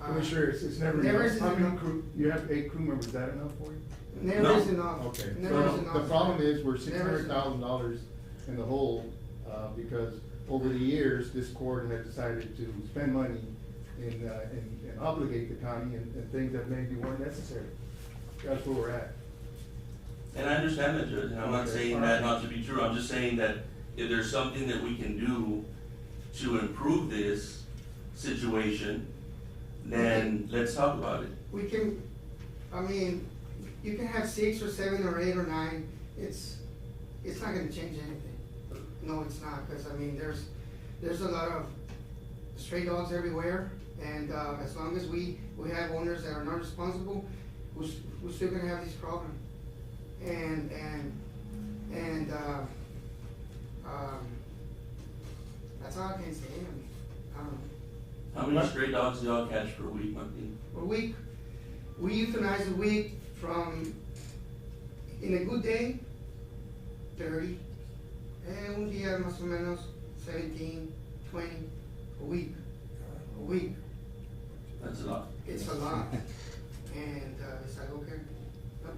Commissioner, it's never Never enough. is How many enough. crew, you have 8 crew members, is that enough for you? Never No. is enough. Okay, Never is so enough. the problem is, we're Never is enough. $600,000 in the hole because over the years, this court had decided to spend money and obligate the county in things that maybe weren't necessary. That's where we're at. And I understand that, Judge, and I'm not Okay, saying that not to be true, I'm just saying that if there's something that we can do to improve this situation, then let's talk about it. We can, I mean, you can have 6 or 7 or 8 or 9, it's not gonna change anything. No, it's not, cause I mean, there's a lot of stray dogs everywhere, and, as long as we have owners that are not responsible, we're still gonna have this problem. And, that's all I can say, I mean, I don't know. How many stray dogs do y'all catch per week, Martin? A week, we euthanize a week from, in a good day, 30, and un día más o menos 17, 20, a week. That's a lot. It's a lot, and, it's like, okay. No.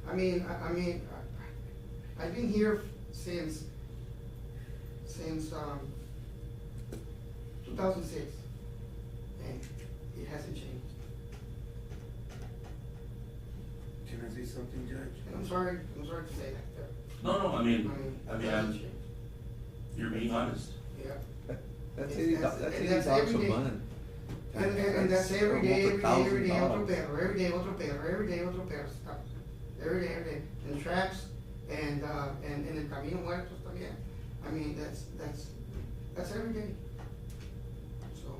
I mean, I've been here since 2006, and it hasn't changed. Can I say something, Judge? And I'm sorry to say that. No, I mean, it hasn't changed. you're being honest. Yeah. That's And dogs that's for every day. fun. And that's every day, otro $1,000. perro, every day, otro perro, stop. Every day, and traps, and el camino muertos también. I mean, that's every day. So,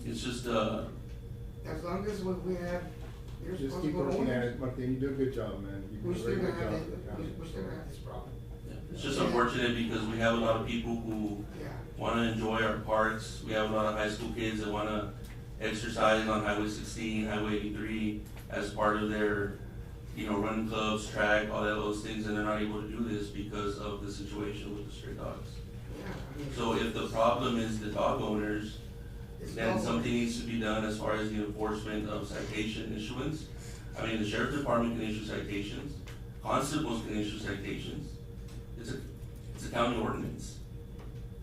It's just, as long as we have Just keep irresponsible working at owners, it, Martin, you do a good job, man. You we're do a still very gonna good have job. this, for the county. we're still gonna have this problem. it's just unfortunate because we have a lot of people who Yeah. wanna enjoy our parks. We have a lot of high school kids that wanna exercise on Highway 16, Highway 83 as part of their, run clubs, track, all of those things, and they're not able to do this because of the situation with the stray dogs. Yeah, I mean. So if the problem is the dog owners, it's then not- something needs to be done as far as the enforcement of citation issuance. I mean, the sheriff's department can issue citations, constables can issue citations. It's a county ordinance.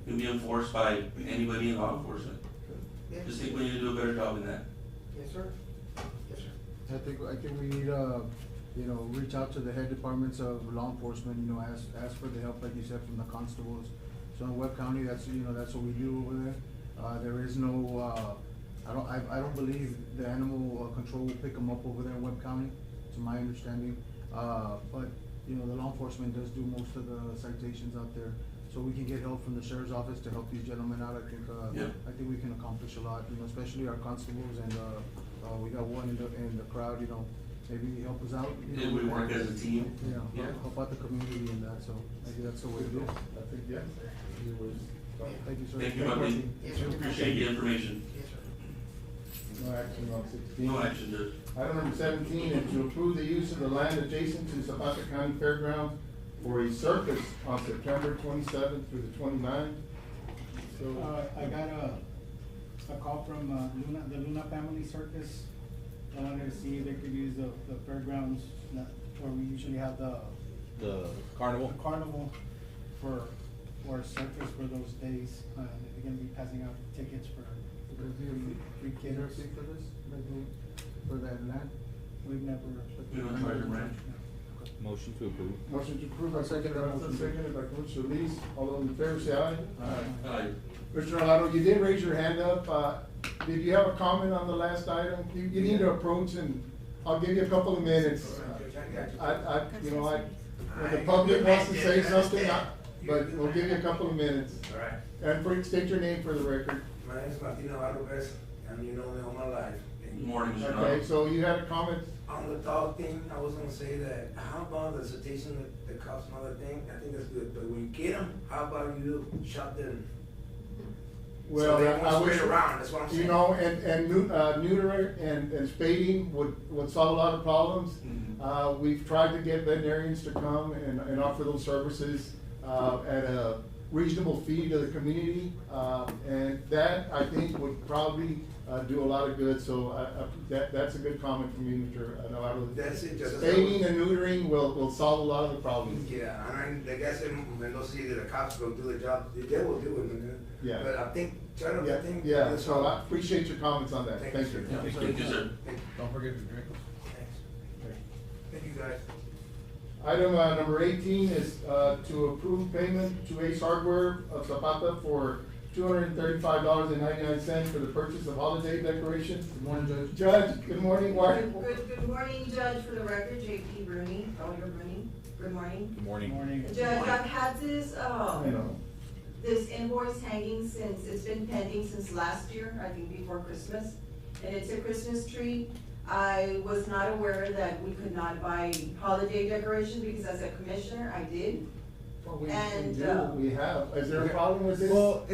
It can be enforced by anybody in law enforcement. Yeah. Just think we need to do a better job in that. Yes, sir. Yes, sir. I think we need, reach out to the head departments of law enforcement, ask for the help, like you said, from the constables. So in Webb County, that's what we do over there. There is no, I don't believe the animal control will pick them up over there in Webb County, to my understanding. But, the law enforcement does do most of the citations out there. So we can get help from the sheriff's office to help these gentlemen out. Yeah. I think we can accomplish a lot, especially our constables, and, we got one in the crowd, maybe help us out. If we work as a team. Yeah, help out the community in that, so I think that's the way to do it. I think, yeah. Thank you, sir. Thank you, Martin. Yes, sir. Appreciate the information. Yes, sir. No action on 16. No action, Judge. Item number 17 is to approve the use of the land adjacent to Zapata County Fairgrounds for a circus on September 27th through the 29th. So, I got a call from, the Luna Family Circus. I wanted to see if they could use the fairgrounds, where we usually have the carnival? carnival for a circus for those days. They're gonna be passing out tickets for free Is there a kids. fee for this, for that land? We've never. We don't charge them rent. Motion to approve. motion to approve by Second. Commissioner Garza, seconded by Commissioner Solis. All those in favor say aye. Aye. Commissioner Alaro, you did raise your hand up. Did you have a comment on the last item? You need to approach, and I'll give you a couple of minutes. When the public wants to say something, but we'll give you a couple of minutes. All right. And state your name for the record. My name is Martin Alvarez, and you know me all my life. Good morning, Mr. Okay, Dodd. so you had a comment? On the dog thing, I was gonna say that, how about the citation, the cops and other thing, I think that's good, but when you get them, how about you shop them? Well, So they I won't wish, spread around, that's what I'm saying. neuter and spading would solve a lot of problems. Mhm. We've tried to get veterinarians to come and offer those services, at reasonable fee to the community. And that, I think, would probably do a lot of good, so that's a good comment from you, Mr. Navarro. That's it, Judge. Spaying and neutering will solve a lot of the problems. Yeah, and like I said, Mendoza City, the cops will do the job, they will do it, man. Yeah. But I think, Charlie, Yeah, I think. yeah, so I appreciate your comments on that. Thank Thank you, you. sir. Thank you, sir. Don't forget to drink. Thanks. Thank you, guys. Item number 18 is to approve payment to Ace Hardware of Zapata for $235.99 for the purchase of holiday decorations. Good morning, Judge. Judge, good morning. Good morning, Judge, for the record, J.P. Rooney, Elder Rooney. Good morning. Good morning. Morning. Judge, I've had this, I know. this invoice hanging since, it's been pending since last year, I think before Christmas. And it's a Christmas tree. I was not aware that we could not buy holiday decorations because as a commissioner, I did. Well, we And, do, we have. Is there a problem with this? Well,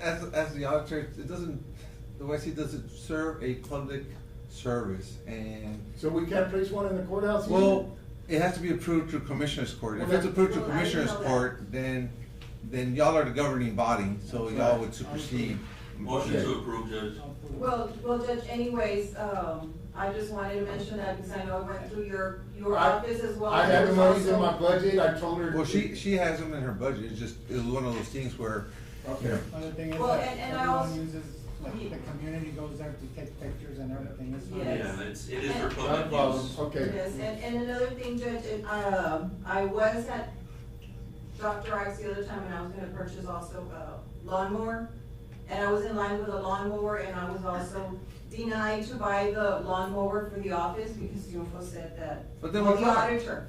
as the auditor, it doesn't, the way it doesn't serve a public service, and, So we can't place one in the courthouse either? well, it has to be approved through Commissioner's Court. If Well, it's approved through well, I didn't Commissioner's know that. Court, then y'all are the governing body, so y'all would supersede. Motion to approve, Judge. Well, Judge, anyways, I just wanted to mention that because I know it went through your I- office as well. I had the There's monies in also- my budget, I told her. Well, she has them in her budget, it was one of those things where, Okay. Other thing is Well, that and I everyone also- uses, like, the community goes there to take pictures and everything, it's not. Yes. Yeah, it is for Not a public problem, use. okay. Yes, and another thing, Judge, I was at Dr. Ike's the other time and I was gonna purchase also a lawnmower. And I was in line with a lawnmower and I was also denied to buy the lawnmower for the office because UFO said that. But then Well, we the tried. auditor,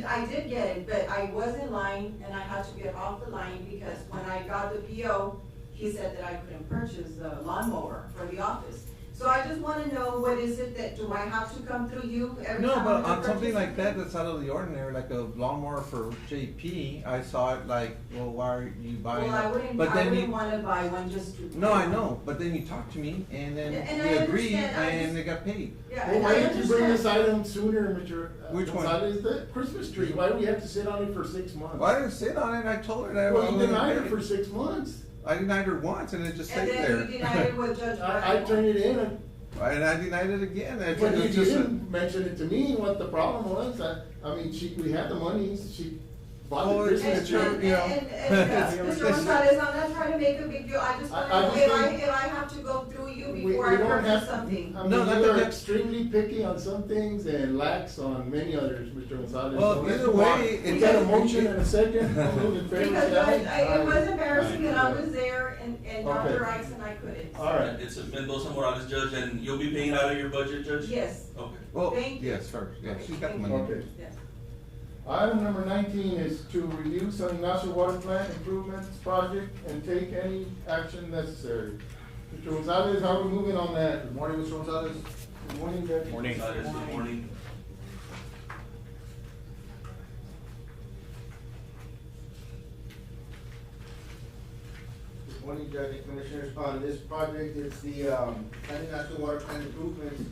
I did get it, but I was in line and I had to get off the line because when I got the PO, he said that I couldn't purchase the lawnmower for the office. So I just wanna know, what is it that, do I have to come through you every no, time? but I on something purchase like that, something? that's out of the ordinary, like a lawnmower for JP, I saw it like, well, why are you buying Well, I it? wouldn't, But I then wouldn't you, wanna buy one just to. no, I know, but then you talked to me, and then And we I agreed, understand, I and just- they got paid. Yeah, Well, and why I didn't you bring this understand. item sooner, Mr. Which one? Gonzalez? The Christmas tree, why do we have to sit on it for 6 months? Well, I didn't sit on it, I told her that. I Well, was you gonna denied pay her for it. 6 months. I denied her once, and it just And stayed then there. you denied it with Judge I Brown. turned it in, And I denied it again, but it you was just a. didn't mention it to me, what the problem was. I mean, we had the monies, she bought Oh, the it's Christmas tree. true, you know. Mr. Gonzalez, I'm not trying to make a big deal, I just I wanna know just if think- if I have to go through you We before I don't purchase have, something. I mean, No, not you are that- extremely picky on some things and lax on many others, Mr. Gonzalez. Well, So let's either go on. way, We it- got a motion and a second, all those in favor, Because say aye. it was Aye. embarrassing that I Aye. was there and Okay. Dr. Ike's and I couldn't. All right. It's a Mendoza Morales, Judge, and you'll be paying out of your budget, Judge? Yes, Okay. Well, Thank you. yes, her, yeah, she's got the Thank money. Okay. yes. Item number 19 is to review San Ignacio Water Plant Improvements Project and take any action necessary. Mr. Gonzalez, how are we moving on that? Good morning, Mr. Gonzalez. Good morning, Judge. Morning. Good morning. Good morning, Judge and Commissioners. On this project, it's the San Ignacio Water Plant improvements.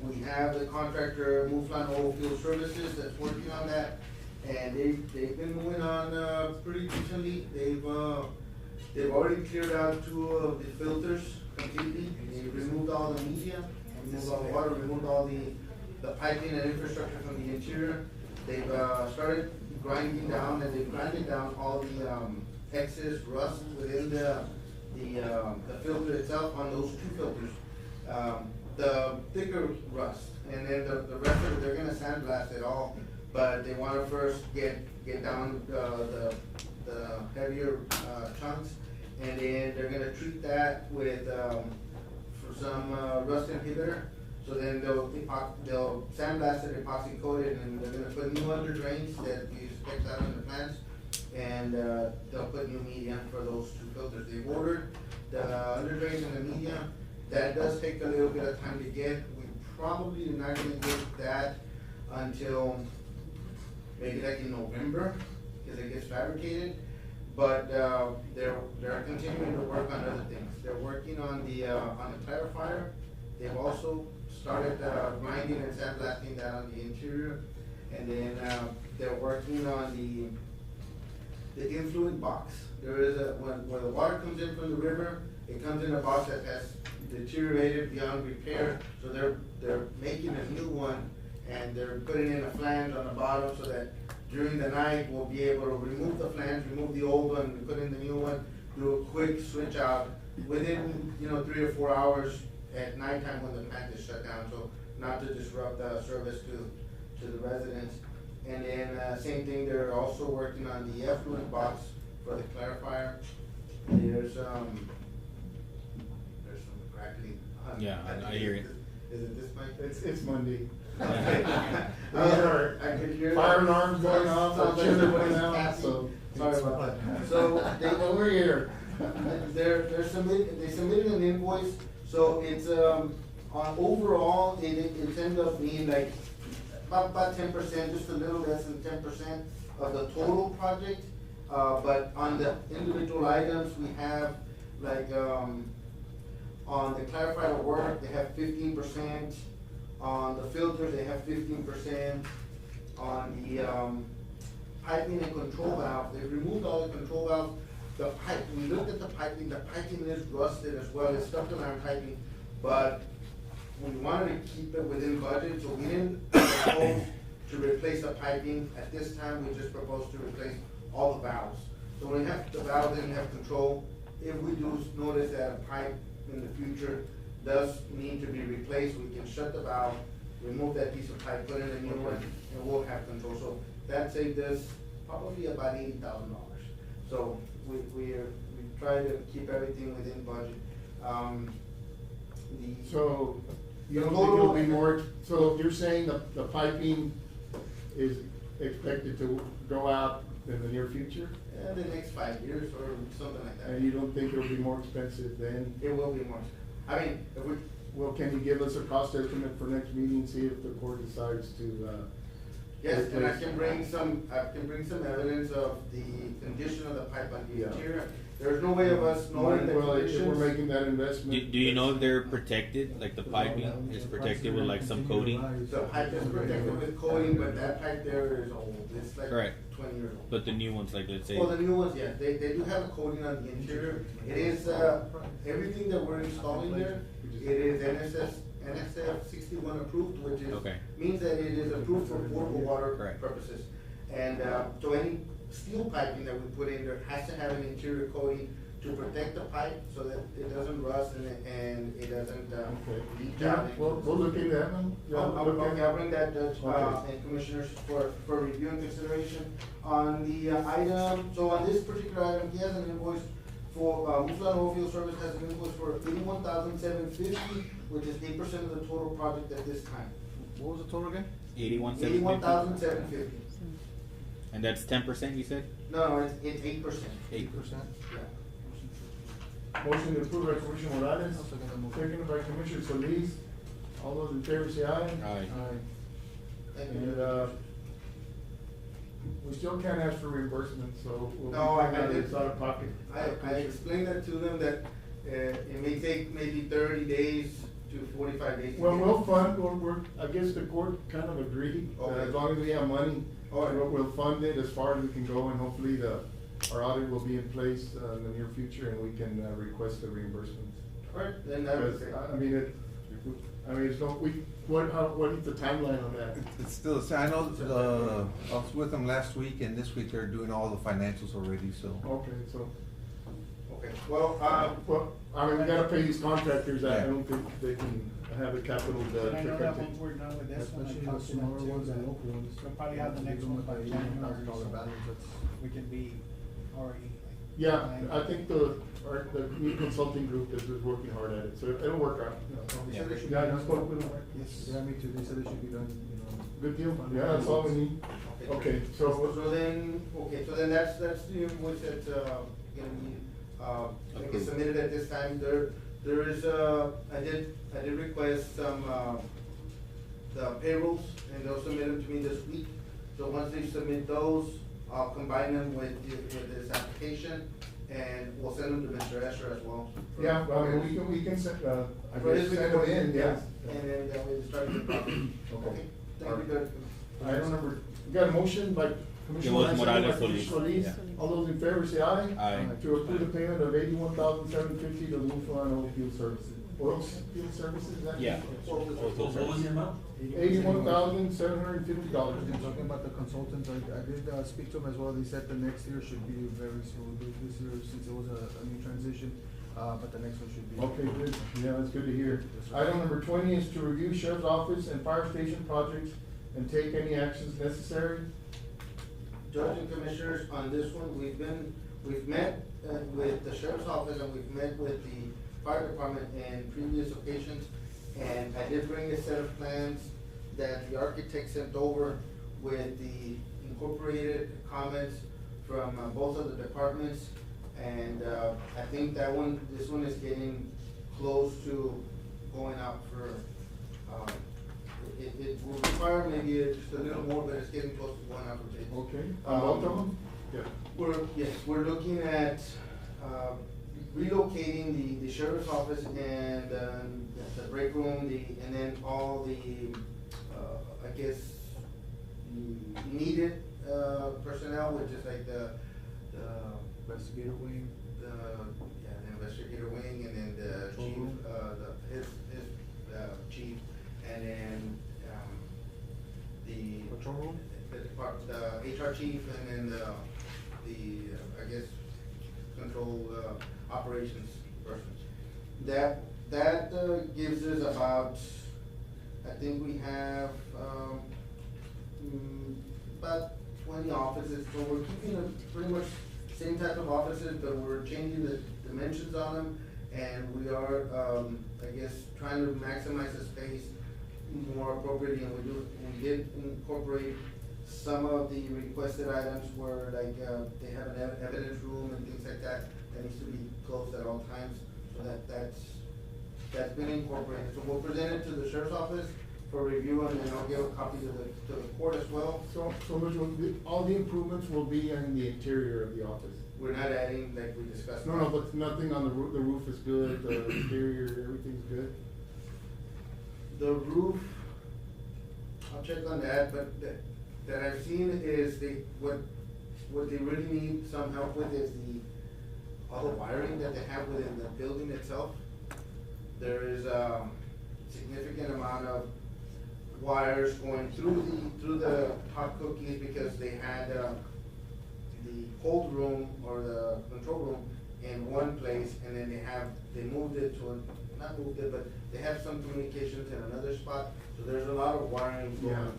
We have the contractor Muflon Oilfield Services that's working on that. And they've been moving on pretty decently. They've already cleared out 2 of the filters completely. They removed all the media, removed all the water, removed all the piping and infrastructure from the interior. They've started grinding down, and they've grinded down all the excess rust within the filter itself on those 2 filters. The thicker rust, and then the rest of it, they're gonna sandblast it all, but they wanna first get down the heavier chunks, and then they're gonna treat that with for some rust inhibitor. So then they'll sandblast it, epoxy coat it, and they're gonna put new under drains that we expect out in the plants, and they'll put new medium for those 2 filters. They've ordered the under drains and the medium. That does take a little bit of time to get. We probably are not gonna get that until maybe like in November, because it gets fabricated. But they're continuing to work on other things. They're working on the clarifier. They've also started grinding and sandblasting that on the interior. And then they're working on the influent box. There is when the water comes in from the river, it comes in a box that has deteriorated beyond repair, so they're making a new one, and they're putting in a flange on the bottom so that during the night, we'll be able to remove the flange, remove the old one, and put in the new one, do a quick switch out within, 3 or 4 hours at nighttime when the plant is shut down, so not to disrupt the service to the residents. And then, same thing, they're also working on the effluent box for the clarifier. There's some crackling. Yeah, I hear it. Is it this mic? It's Monday. I could hear Fire that. alarms going off, Sounds like children everybody's going out, happy. so. Sorry about that. So they We're here. they submitted an invoice, so it's, on overall, it ended up being like about 10%, just a little less than 10% of the total project. But on the individual items, we have like, on the clarifier work, they have 15%. On the filters, they have 15%. On the, piping and control valve, they've removed all the control valves. The pipe, we looked at the piping is rusted as well, it's stuck in iron piping, but we wanted to keep it within budget, so we didn't propose to replace the piping. At this time, we just proposed to replace all the valves. So when we have the valve, then we have control. If we do notice that a pipe in the future does need to be replaced, we can shut the valve, remove that piece of pipe, put in a new one, and we'll have control. So that saved us probably about $80,000. So we try to keep everything within budget. So, you don't think it'll be more, so you're saying the piping is expected to go out in the near future? The next 5 years or something like that. And you don't think it'll be more expensive then? It will be more. I mean, if we. Well, can you give us a cost estimate for next meeting, see if the court decides to, Yes, and I replace- can bring some evidence of the condition of the pipe on the Yeah. interior. There's no way of us knowing the Well, if we're conditions. making that investment. Do you know if they're protected, like the piping is protected with like some coating? The pipe is protected with coating, but that pipe there is old, it's like Correct. 20 years old. But the new ones, like let's say. Well, the new ones, yes, they do have a coating on the interior. It is, everything that we're installing there, it is NSF 61 approved, which is, Okay. means that it is approved for potable water Correct. purposes. And, so any steel piping that we put in there has to have an interior coating to protect the pipe so that it doesn't rust and it doesn't, Okay. leak Yeah, out. we'll look into that one. Yeah, I'll look at- bring that, Judge, Okay. and Commissioners for review and consideration. On the item, so on this particular item, he has an invoice for, Muslan Oilfield Service has an invoice for $81,750, which is 8% of the total project at this time. What was the total again? 81,750. $81,750. And that's 10%, you said? No, it's 8%. 8%? Yeah. Motion to approve by Commissioner Morales, I'll second the motion. seconded by Commissioner Solis. All those in favor say aye. Aye. Thank you. And, we still can't ask for reimbursement, so we'll. No, I did. It's out of pocket. I explained that to them that, it may take maybe 30 days to 45 days. to Well, get- we'll fund, I guess the court kind of agreed, that Okay. as long as we have money, All right. we'll fund it as far as we can go, and hopefully our audit will be in place, in the near future, and we can, request the reimbursement. All right, then that was Because, it. I mean, it's no, what is the timeline on that? It's still the same. I know, I was with them last week, and this week they're doing all the financials already, so. Okay, so, Okay, well, well, I mean, we gotta pay these contractors, I Yeah. don't think they can have the capital to And I know that protect once it. we're done with this one, Especially I the talked to them smaller too, ones and that local ones. we'll probably have the next one by January, $1,000 so balance, that's. we can be already. Yeah, I think the new consulting group is working hard at it, so it'll work out. They said they should Yeah, be I done. spoke with them. Yes, yeah, me too, they said it should be done, Good deal, yeah, that's all we need. Okay, so, So then, that's the invoice that's, gonna be, like Approved. submitted at this time. There is, I did request some, the payrolls, and they'll submit them to me this week. So once they submit those, I'll combine them with this application, and we'll send them to Mr. Escher as well. yeah, I mean, we can send, I For guess, this week, send them in, yeah. And then that way we start the process. Okay, thank you, Judge. Item number, we got a motion by It Commissioner was Morales, second by Morales Commissioner Solis. Solis. Yeah. All those in favor say aye. Aye. To approve the payment of $81,750 to Muflon Oil Field Services. Oil Field Services, is that? Yeah. What was the amount? $81,750. Talking about the consultants, I did speak to them as well. They said the next year should be very smooth this year since it was a new transition, but the next one should be. Okay, good. Yeah, that's good to hear. Item number 20 is to review sheriff's office and fire station projects and take any actions necessary. Judge and Commissioners, on this one, we've met with the Sheriff's Office and we've met with the Fire Department in previous occasions. And I did bring a set of plans that the architect sent over with the incorporated comments from both of the departments. And I think this one is getting close to going out for, it will require maybe just a little more, but it's getting close to going out for bids. Okay, on both of them? Yeah. We're looking at, relocating the sheriff's office and, the break room, and then all the, I guess, needed, personnel, which is like the Investigator wing. The investigator wing, and then the chief, his chief, and then, the. Patrol room? The HR chief, and then the I guess, control, operations person. That gives us about, I think we have, about 20 offices, so we're keeping pretty much same type of offices, but we're changing the dimensions on them, and we are, I guess, trying to maximize the space more appropriately, and we did incorporate some of the requested items where, like, they have an evidence room and things like that needs to be closed at all times, so that's been incorporated. So we'll present it to the sheriff's office for review, and then I'll give a copy to the court as well. So all the improvements will be in the interior of the office? We're not adding, like we discussed. No, but nothing on the roof is good, the interior, everything's good? The roof, I'll check on that, but that I've seen is what they really need some help with is all the wiring that they have within the building itself. There is a significant amount of wires going through the hot cookies, because they had the cold room or the control room in one place, and then they moved it to not moved it, but they have some communications in another spot. So there's a lot of wiring going.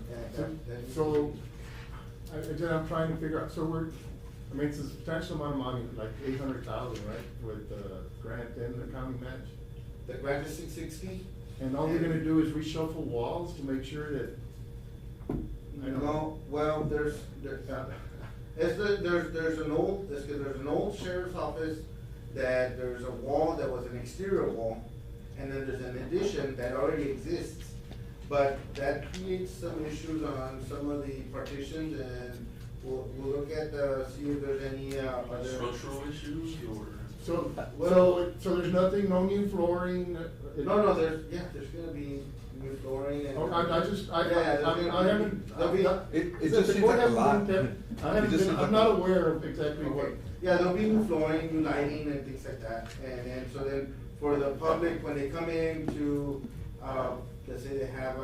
I'm trying to figure out, it's a substantial amount of money, like 800,000, right, with the grant and the county match? The grant is 660. And all we're gonna do is reshuffle walls to make sure that, No, well, there's an old sheriff's office that there's a wall that was an exterior wall, and then there's an addition that already exists. But that creates some issues on some of the partitions, and we'll look at, see if there's any, other. Structural issues or? so there's nothing, no new flooring? No, there's gonna be new flooring and. It just seems like a lot. I'm not aware of exactly what. Okay. Yeah, there'll be new flooring, new lighting and things like that, and so then for the public, when they come in to, let's say they have,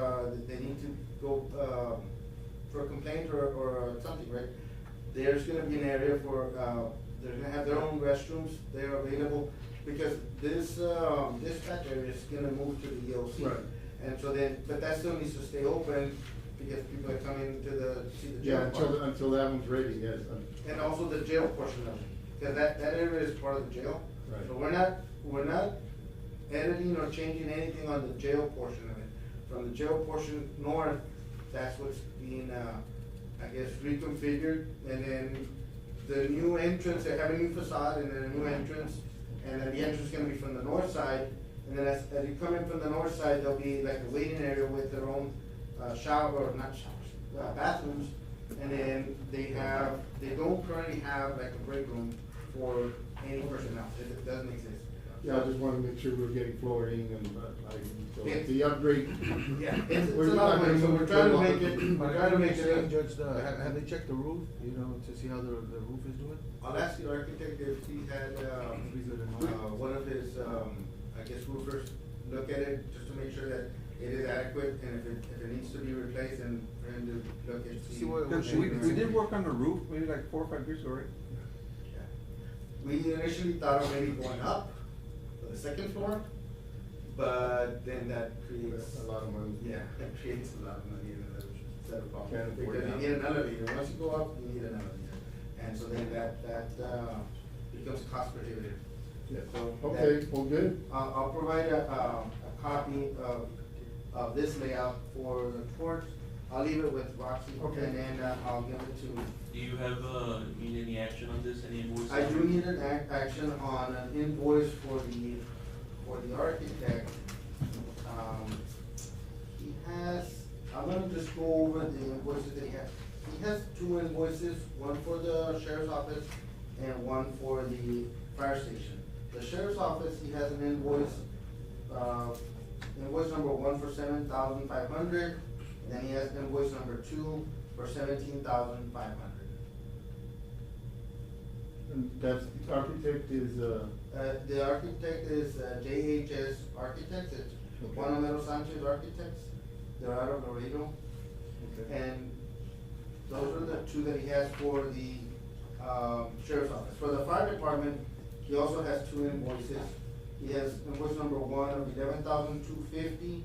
they need to go, for a complaint or something, right? There's gonna be an area for, they're gonna have their own restrooms, they're available, because this dispatch area is gonna move to the EOC. Right. And so then, but that still needs to stay open, because people are coming to see the jail. Yeah, until that one's ready, yes. And also the jail portion of it, because that area is part of the jail. Right. So we're not editing or changing anything on the jail portion of it. From the jail portion north, that's what's being, I guess, reconfigured, and then the new entrance, they have a new facade and then a new entrance, and then the entrance is gonna be from the north side, and then as you come in from the north side, there'll be like a waiting area with their own bathrooms, and then they don't currently have like a break room for any personnel, it doesn't exist. Yeah, I just wanna make sure we're getting flooring and, so Yes. the upgrade. Yeah, it's We're a lot of not money, so gonna we're trying to move make it. it, we're trying to make it. Judge, have they checked the roof, you know, to see how the roof is doing? I'll ask the architect if he had, Be good to know. one of his, I guess roofers look at it, just to make sure that it is adequate, and if it needs to be replaced, and for him to look and see. See what- Cause we did work on the roof maybe like 4 or 5 years ago, right? Yeah. We initially thought of maybe going up to the second floor, but then that creates. That's a lot of money. Yeah, that creates a lot of money in another set of problems. Can't afford Because that. you need an elevator, once you go up, you need an elevator, and so then that becomes cost prohibitive. Yeah. So Okay, that- well, good. I'll provide a copy of this layout for the court. I'll leave it with Roxy, Okay. and then I'll give it to. Do you have, need any action on this, any invoices? I do need an action on an invoice for the architect. He has, I'm gonna just go over the invoices that he has. He has 2 invoices, one for the sheriff's office and one for the fire station. The sheriff's office, he has an invoice, invoice number 1 for 7,500, and then he has invoice number 2 for 17,500. And that's, the architect is, The architect is JHS Architects, it's Juan Romero Sanchez Architects, they're out of Laredo. okay. And those are the 2 that he has for the sheriff's office. For the fire department, he also has 2 invoices. He has invoice number 1 of 11,250,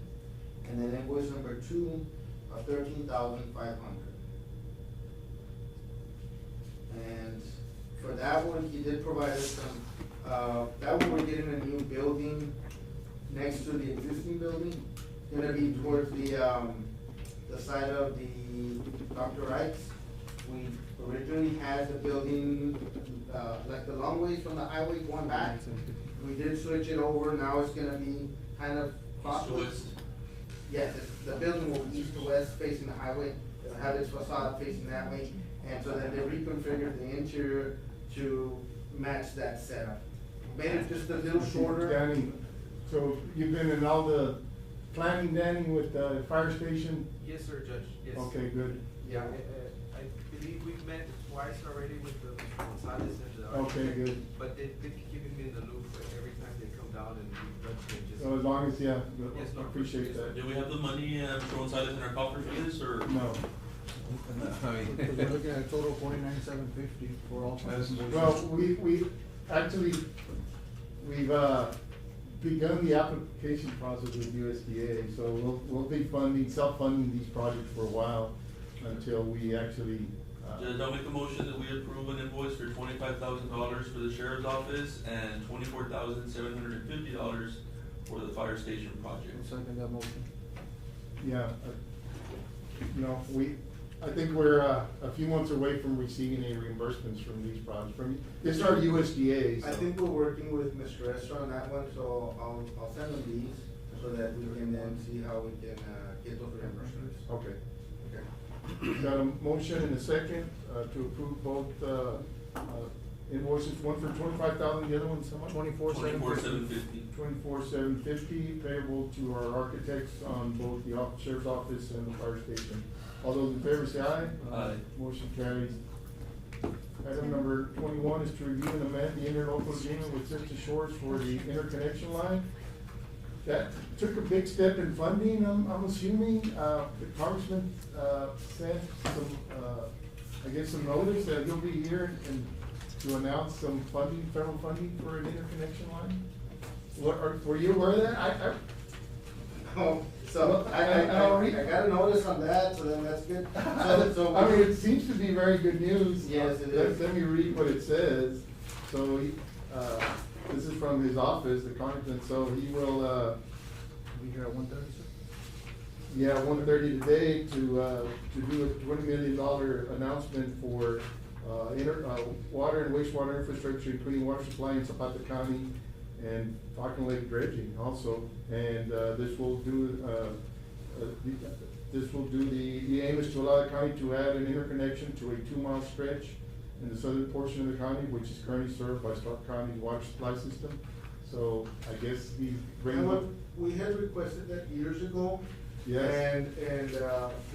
and then invoice number 2 of 13,500. And for that one, he did provide us some, that one we're getting a new building next to the existing building. Gonna be towards the side of the Dr. Wright's. We originally had the building, like the long ways from the highway going back. We did switch it over, now it's gonna be kind of crosswise. Yes, the building will be east to west facing the highway, it'll have its facade facing that way. And so then they reconfigured the interior to match that setup. Made it just a little shorter. Danny, so you've been in all the planning, Danny, with the fire station? Yes, sir, Judge, yes. Okay, good. Yeah, I believe we've met twice already with the Gonzalez and the. Okay, good. But they've been keeping me in the loop every time they come down and we've done changes. So as long as, yeah, Yes, I no, appreciate yes, that. Do we have the money, Mr. Gonzalez, in our coffers for this, or? No. Because we're looking at a total of 49,750 for all five invoices. Well, we actually, we've, begun the application process with USDA, so we'll be self-funding these projects for a while until we actually, Judge, I'll make a motion that we approve an invoice for $25,000 for the sheriff's office and $24,750 for the fire station project. I'll second that motion. yeah, you know, I think we're, a few months away from receiving any reimbursements from these projects, this is our USDA, so. I think we're working with Mr. Esther on that one, so I'll send them these so that we can then see how we can, get those reimbursements. Okay. Okay. Got a motion and a second, to approve both, invoices, one for 25,000, the other one's how much? 24,750. 24,750 payable to our architects on both the sheriff's office and the fire station. All those in favor say aye. Aye. Motion carries. Item number 21 is to review and amend the interlocal agreement with Sister Shores for the interconnection line. That took a big step in funding, I'm assuming. The congressman, sent some, I guess some notice that he'll be here and to announce some funding, federal funding for an interconnection line. Were you aware of that? Oh, so I got a notice on that, so then that's good. So I mean, it seems to be very good news. Yes, it is. Let me read what it says. So he, this is from his office, the congressman, so he will, Be here at 1:30, sir? yeah, 1:30 today to do a $20 million announcement for, water and wastewater infrastructure, including water supply in Zapata County and Falcon Lake dredging also. And, this will do, the aim is to allow the county to add an interconnection to a 2-mile stretch in the southern portion of the county, which is currently served by Stark County's water supply system. So I guess he And what, we had requested that years ago. Yes. And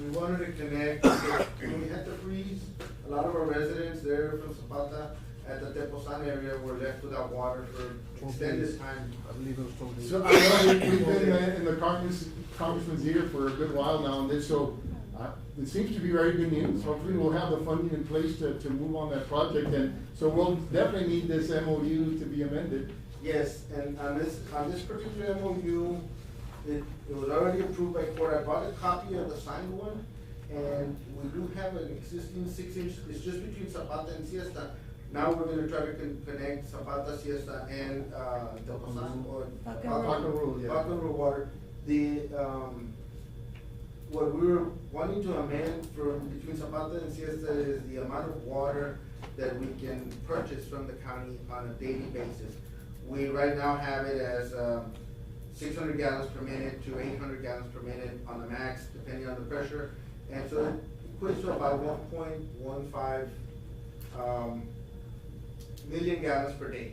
we wanted to connect, because when we had to freeze, a lot of our residents there from Zapata at the Tepozan area were left without water for extended time. I believe it was 12 days. So I know we've been in the congressman's ear for a good while now, and this, so, it seems to be very good news. Hopefully we'll have the funding in place to move on that project, and so we'll definitely need this MOU to be amended. Yes, and on this particular MOU, it was already approved by court. I brought a copy of the signed one, and we do have an existing 6-inch, it's just between Zapata and Siesta. Now we're gonna try to connect Zapata, Siesta, and, Tepozan, or Bacan Water. What we were wanting to amend from between Zapata and Siesta is the amount of water that we can purchase from the county on a daily basis. We right now have it as, 600 gallons per minute to 800 gallons per minute on the max, depending on the pressure. And so it equates to about 1.15 million gallons per day.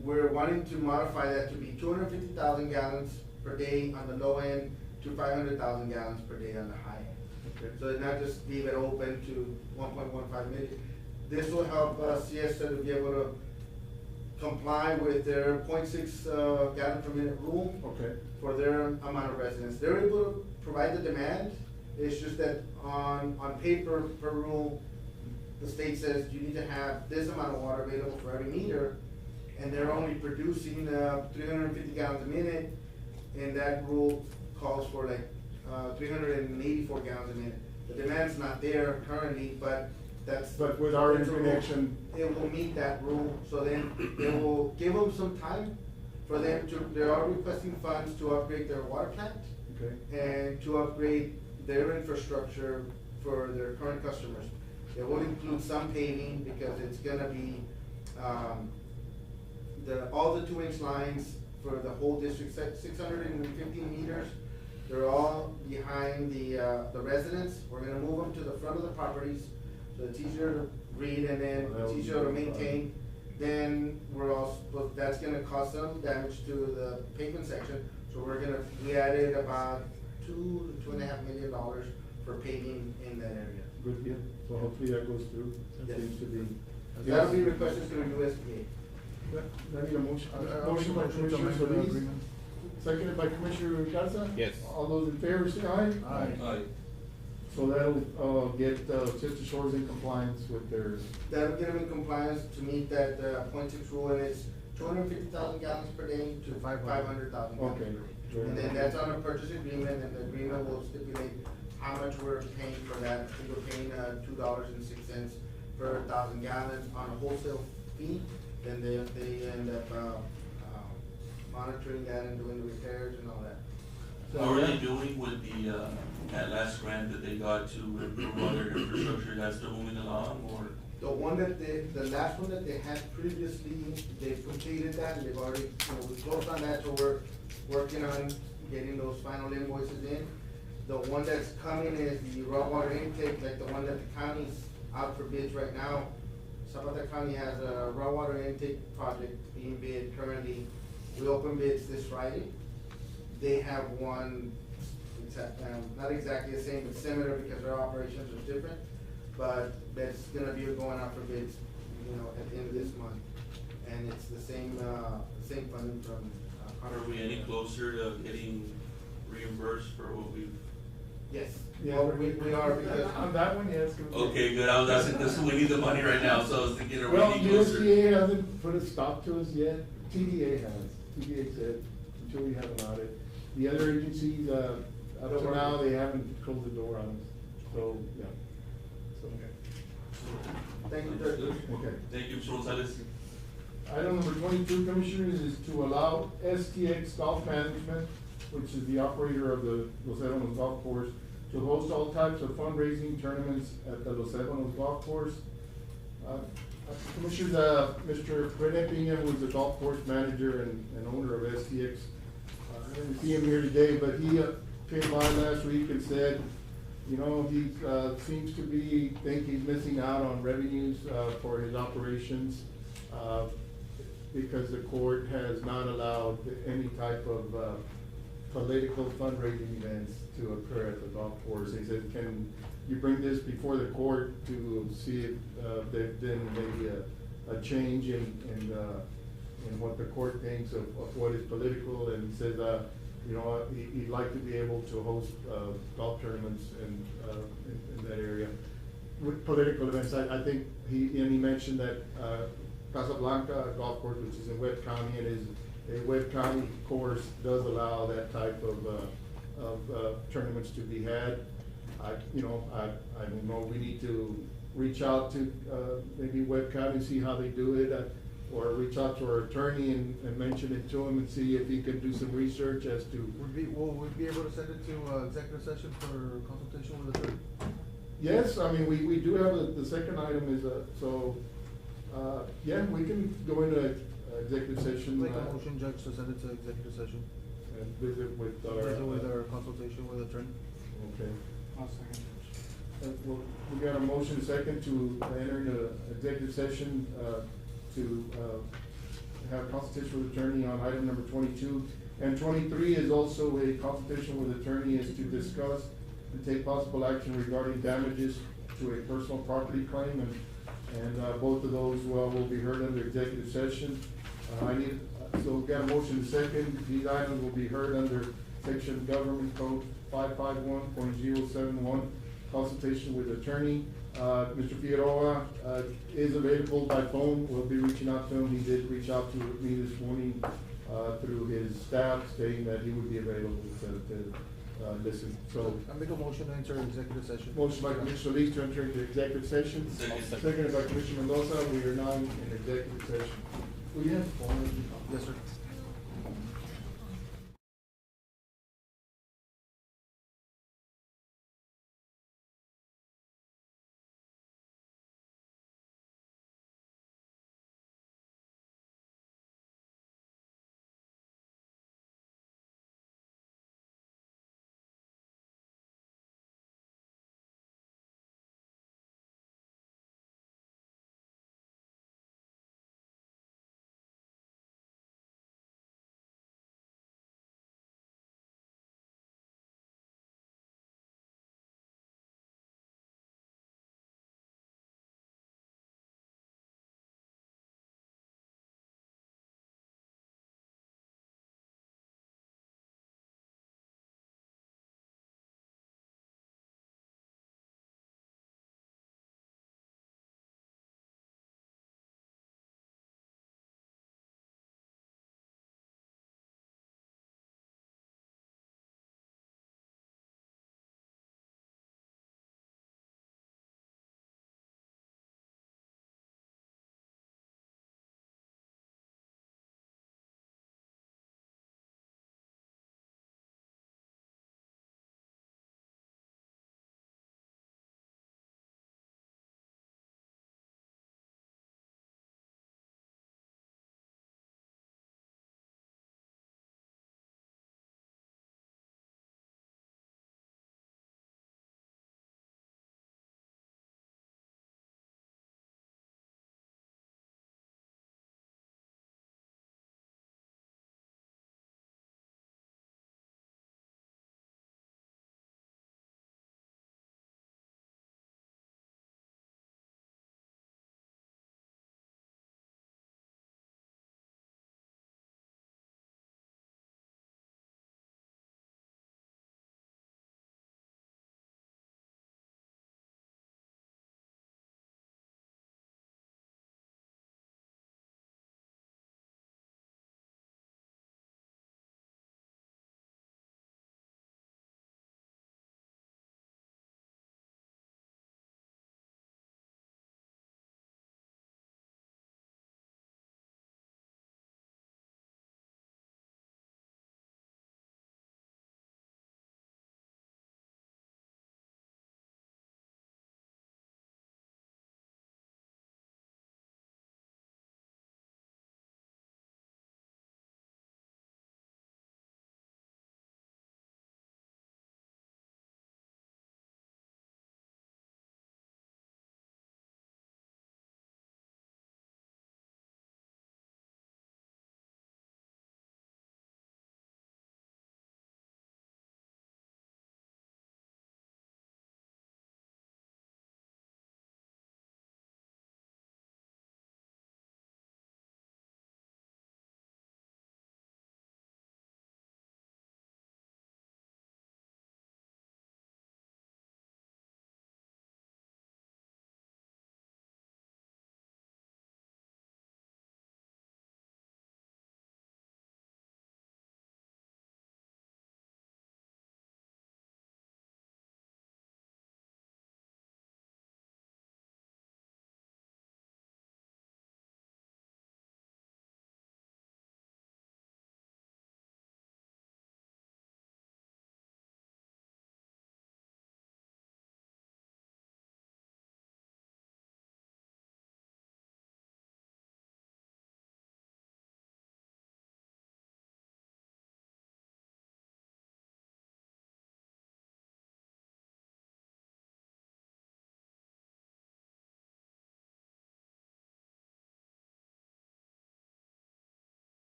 We're wanting to modify that to be 250,000 gallons per day on the low end to 500,000 gallons per day on the high end. Okay. So not just leave it open to 1.15 million. This will help Siesta to be able to comply with their 0.6 gallon per minute rule. Okay. For their amount of residents. They're able to provide the demand, it's just that on paper, per rule, the state says you need to have this amount of water available for every meter, and they're only producing 350 gallons a minute, and that rule calls for like 384 gallons a minute. The demand's not there currently, but that's. But with our interconnection. It will meet that rule, so then it will give them some time for them to, they are requesting funds to upgrade their water plant. Okay. And to upgrade their infrastructure for their current customers. It will include some paving because it's gonna be, all the 2-inch lines for the whole district, 615 meters. They're all behind the residents. We're gonna move them to the front of the properties, so it's easier to read and then it's easier to maintain. Then we're also, well, that's gonna cause some damage to the pavement section, so we added about $2 to $2.5 million for paving in that area. Good deal. So hopefully that goes through. That Yes. seems to be. That'll be requested through USDA. I need a motion. Motion by to Commissioner amend the Solis, agreement. seconded by Commissioner Garza? Yes. All those in favor say aye. Aye. So that'll get Sister Shores in compliance with their. That'll get them in compliance to meet that 0.6 rule, and it's 250,000 gallons per day to 500,000 gallons per Okay. day. And then that's on a purchase agreement, and the agreement will stipulate how much we're paying for that. I think we're paying $2.06 per 1,000 gallons on a wholesale fee. Then they end up monitoring that and doing the repairs and all that. How are they doing with that last grant that they got to improve all their infrastructure? That's still moving along, or? The last one that they had previously, they've completed that, and they've already, we closed on that, so we're working on getting those final invoices in. The one that's coming is the raw water intake, like the one that the county's out for bids right now. Zapata County has a raw water intake project being bid currently. We open bids this Friday. They have one, not exactly the same, but similar because their operations are different. But that's gonna be going out for bids, at the end of this month. And it's the same funding from. Are we any closer to getting reimbursed for what we've? Yes. Yeah, Well, we are because. On that one, yes. Okay, good, I was asking, because we need the money right now, so I was thinking, are we Well, any closer? USDA hasn't put a stop to us yet. TDA has. TDA said, until we have an audit. The other agencies, up to now, they haven't closed the door on us. So, yeah. So, Thank you, Judge. okay. Thank you, Mr. Gonzalez. Item number 22, Commissioners, is to allow STX Golf Management, which is the operator of the Los Alamos Golf Course, to host all types of fundraising tournaments at the Los Alamos Golf Course. Commissioners, Mr. Rene Pina, who is the golf course manager and owner of STX, I didn't see him here today, but he came by last week and said, he seems to think he's missing out on revenues for his operations. because the court has not allowed any type of, political fundraising events to occur at the golf course. He said, can you bring this before the court to see if, there's been maybe a change in what the court thinks of what is political, and he says, you know, he'd like to be able to host, golf tournaments in that area. With political events, I think he mentioned that, Casablanca Golf Course, which is in Webb County, and is a Webb County course, does allow that type of tournaments to be had. I don't know, we need to reach out to, maybe Webb County, see how they do it, or reach out to our attorney and mention it to him and see if he can do some research as to. Will we be able to send it to, executive session for consultation with the attorney? Yes, I mean, we do have, the second item is, yeah, we can go into executive session. Make a motion, Judge, to send it to executive session. And visit with our. Visit with our consultation with the attorney. Okay. I'll second. Well, we got a motion second to enter into executive session, to, have consultation with attorney on item number 22. And 23 is also a consultation with attorney is to discuss and take possible action regarding damages to a personal property claim, and both of those, will be heard under executive session. So we've got a motion second, these items will be heard under section Government Code 551.071, consultation with attorney. Mr. Figueroa, is available by phone, we'll be reaching out to him, he did reach out to me this morning, through his staff, stating that he would be available to listen, so. I make a motion to enter executive session. Motion by Commissioner Solis to enter into executive session. Seconded by Commissioner Mendoza, we are now in executive session. Will you have phone? Yes, sir.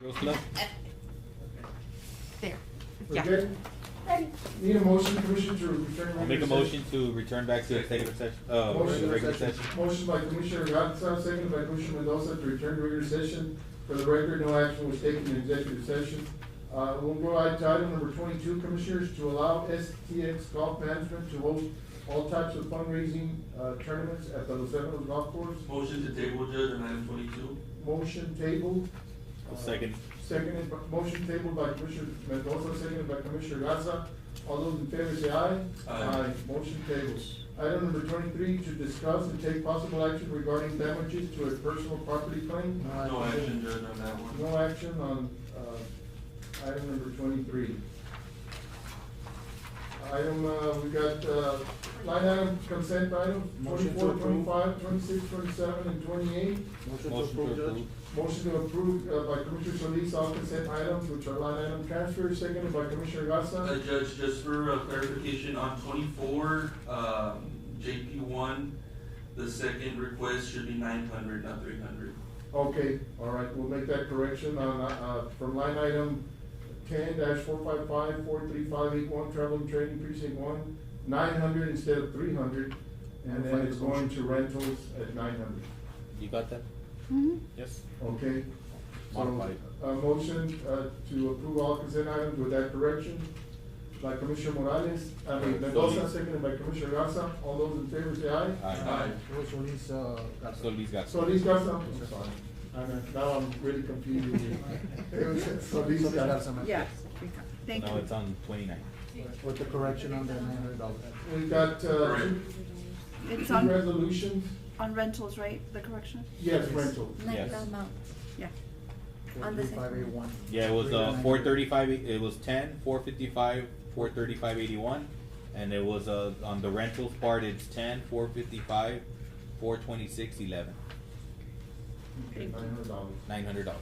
Girls Club? There. We're Yeah. good? Need a motion, Commissioner, to return. I'll make a regular motion to return back to executive session, Motion. regular session. Motion by Commissioner Gatsa, seconded by Commissioner Mendoza to return to regular session. For the record, no action was taken in executive session. We'll go to item number 22, Commissioners, to allow STX Golf Management to host all types of fundraising tournaments at the Los Alamos Golf Course. Motion to table, Judge, on item 22. Motion tabled. Second. Motion tabled by Commissioner Mendoza, seconded by Commissioner Gatsa. All those in favor say aye. Aye. Motion tabled. Item number 23, to discuss and take possible action regarding damages to a personal property claim. No action, Judge, on that one. No action on, item number 23. We got, line item, consent item, Motion to 24, approve. 25, 26, 27, and 28. Motion to Motion to approve, Judge. approve. Motion to approve, by Commissioner Solis, all consent items, which are line item transfers, seconded by Commissioner Gatsa. Judge, just for clarification, on 24, JP1, the second request should be 900, not 300. Okay, all right, we'll make that correction on, from line item 10-455-43581, travel and training precinct 1, 900 instead of 300, and then it's going to rentals at 900. You got that? Mm-hmm. Yes. Okay? So, Modified. a motion, to approve all consent items with that correction by Commissioner Morales, Mendoza, Solis. seconded by Commissioner Garza. All those in favor say aye. Aye. Solis, Garza. Solis got. Solis Garza, I'm sorry. Now I'm really confused. It was Solis Garza. Garza, ma'am. Yes. Thank Now you. it's on 29. With the correction on the $900. We got, Correct. It's two on, resolutions. on rentals, right, the correction? Yes, rental. Like Yes. the amount. Yeah. On the second 4581. Yeah, it was 435. It was 10, 455, 435.81, and it was on the rentals part. It's 10, 455, 426.11. Okay, $900. $900.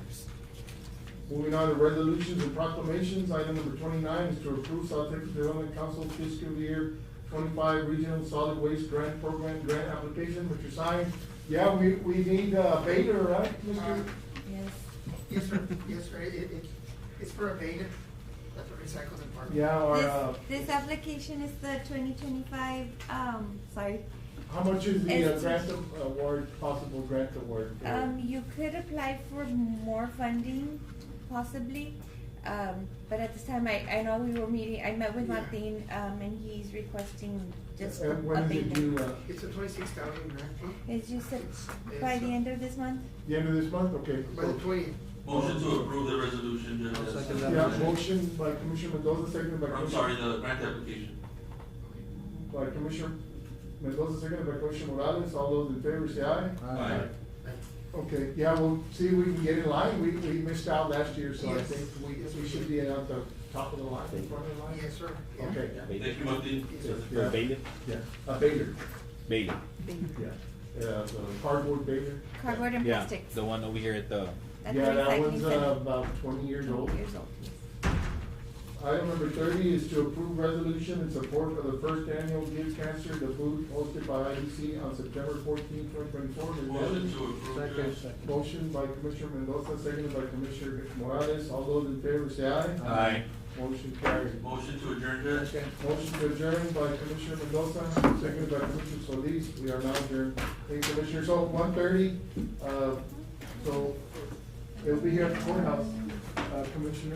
Moving on to resolutions and proclamations, item number 29 is to approve South Texas Development Council fiscal year 25 Regional Solid Waste Grant Program grant application, Mr. Sines. Yeah, we need Bader, right, Mr.? Yes. Yes, sir, yes, sir, it's for a beta, that's what recycle department. Yeah, or, This application is the 2025, sorry. how much is the It's- grant award, possible grant award? for- You could apply for more funding, possibly, but at this time, I know we were meeting, I met with Yeah. Martin, and he's requesting just a And when is it beta. due, It's a 26,000 grant, huh? It's just that by the end of this month? the end of this month? Okay. By the 20th. Motion to approve the resolution, Judge. I'll second that. Yeah, motion by Commissioner Mendoza, seconded by I'm Commissioner. sorry, the grant application. By Commissioner Mendoza, seconded by Commissioner Morales. All those in favor say aye. Aye. Okay, yeah, we'll see if we can get in line. We missed out last year, so I Yes. think we should be at the top of the line, in front of the line. Yes, sir. Yeah. Okay. Thank you, Martin. For Bailey? Yeah, Bader, Bailey. yeah. The cardboard Bader. Cardboard and Yeah, plastics. the one over here at the. At the Yeah, that recycling one's center. about 20 years old. 20 years old. Item number 30 is to approve resolution in support of the first annual Give Cancer the Booth hosted by IDC on September 14, 2024. Ms. Motion Evans? to approve, Second. Judge. Motion by Commissioner Mendoza, seconded by Commissioner Morales. All those in favor say aye. Aye. Motion carried. Motion to adjourn, Judge. Motion to adjourn by Commissioner Mendoza, seconded by Commissioner Solis. We are now adjourned. Thank you, Commissioner. So 1:30, so it'll be here at the courthouse, Commissioner.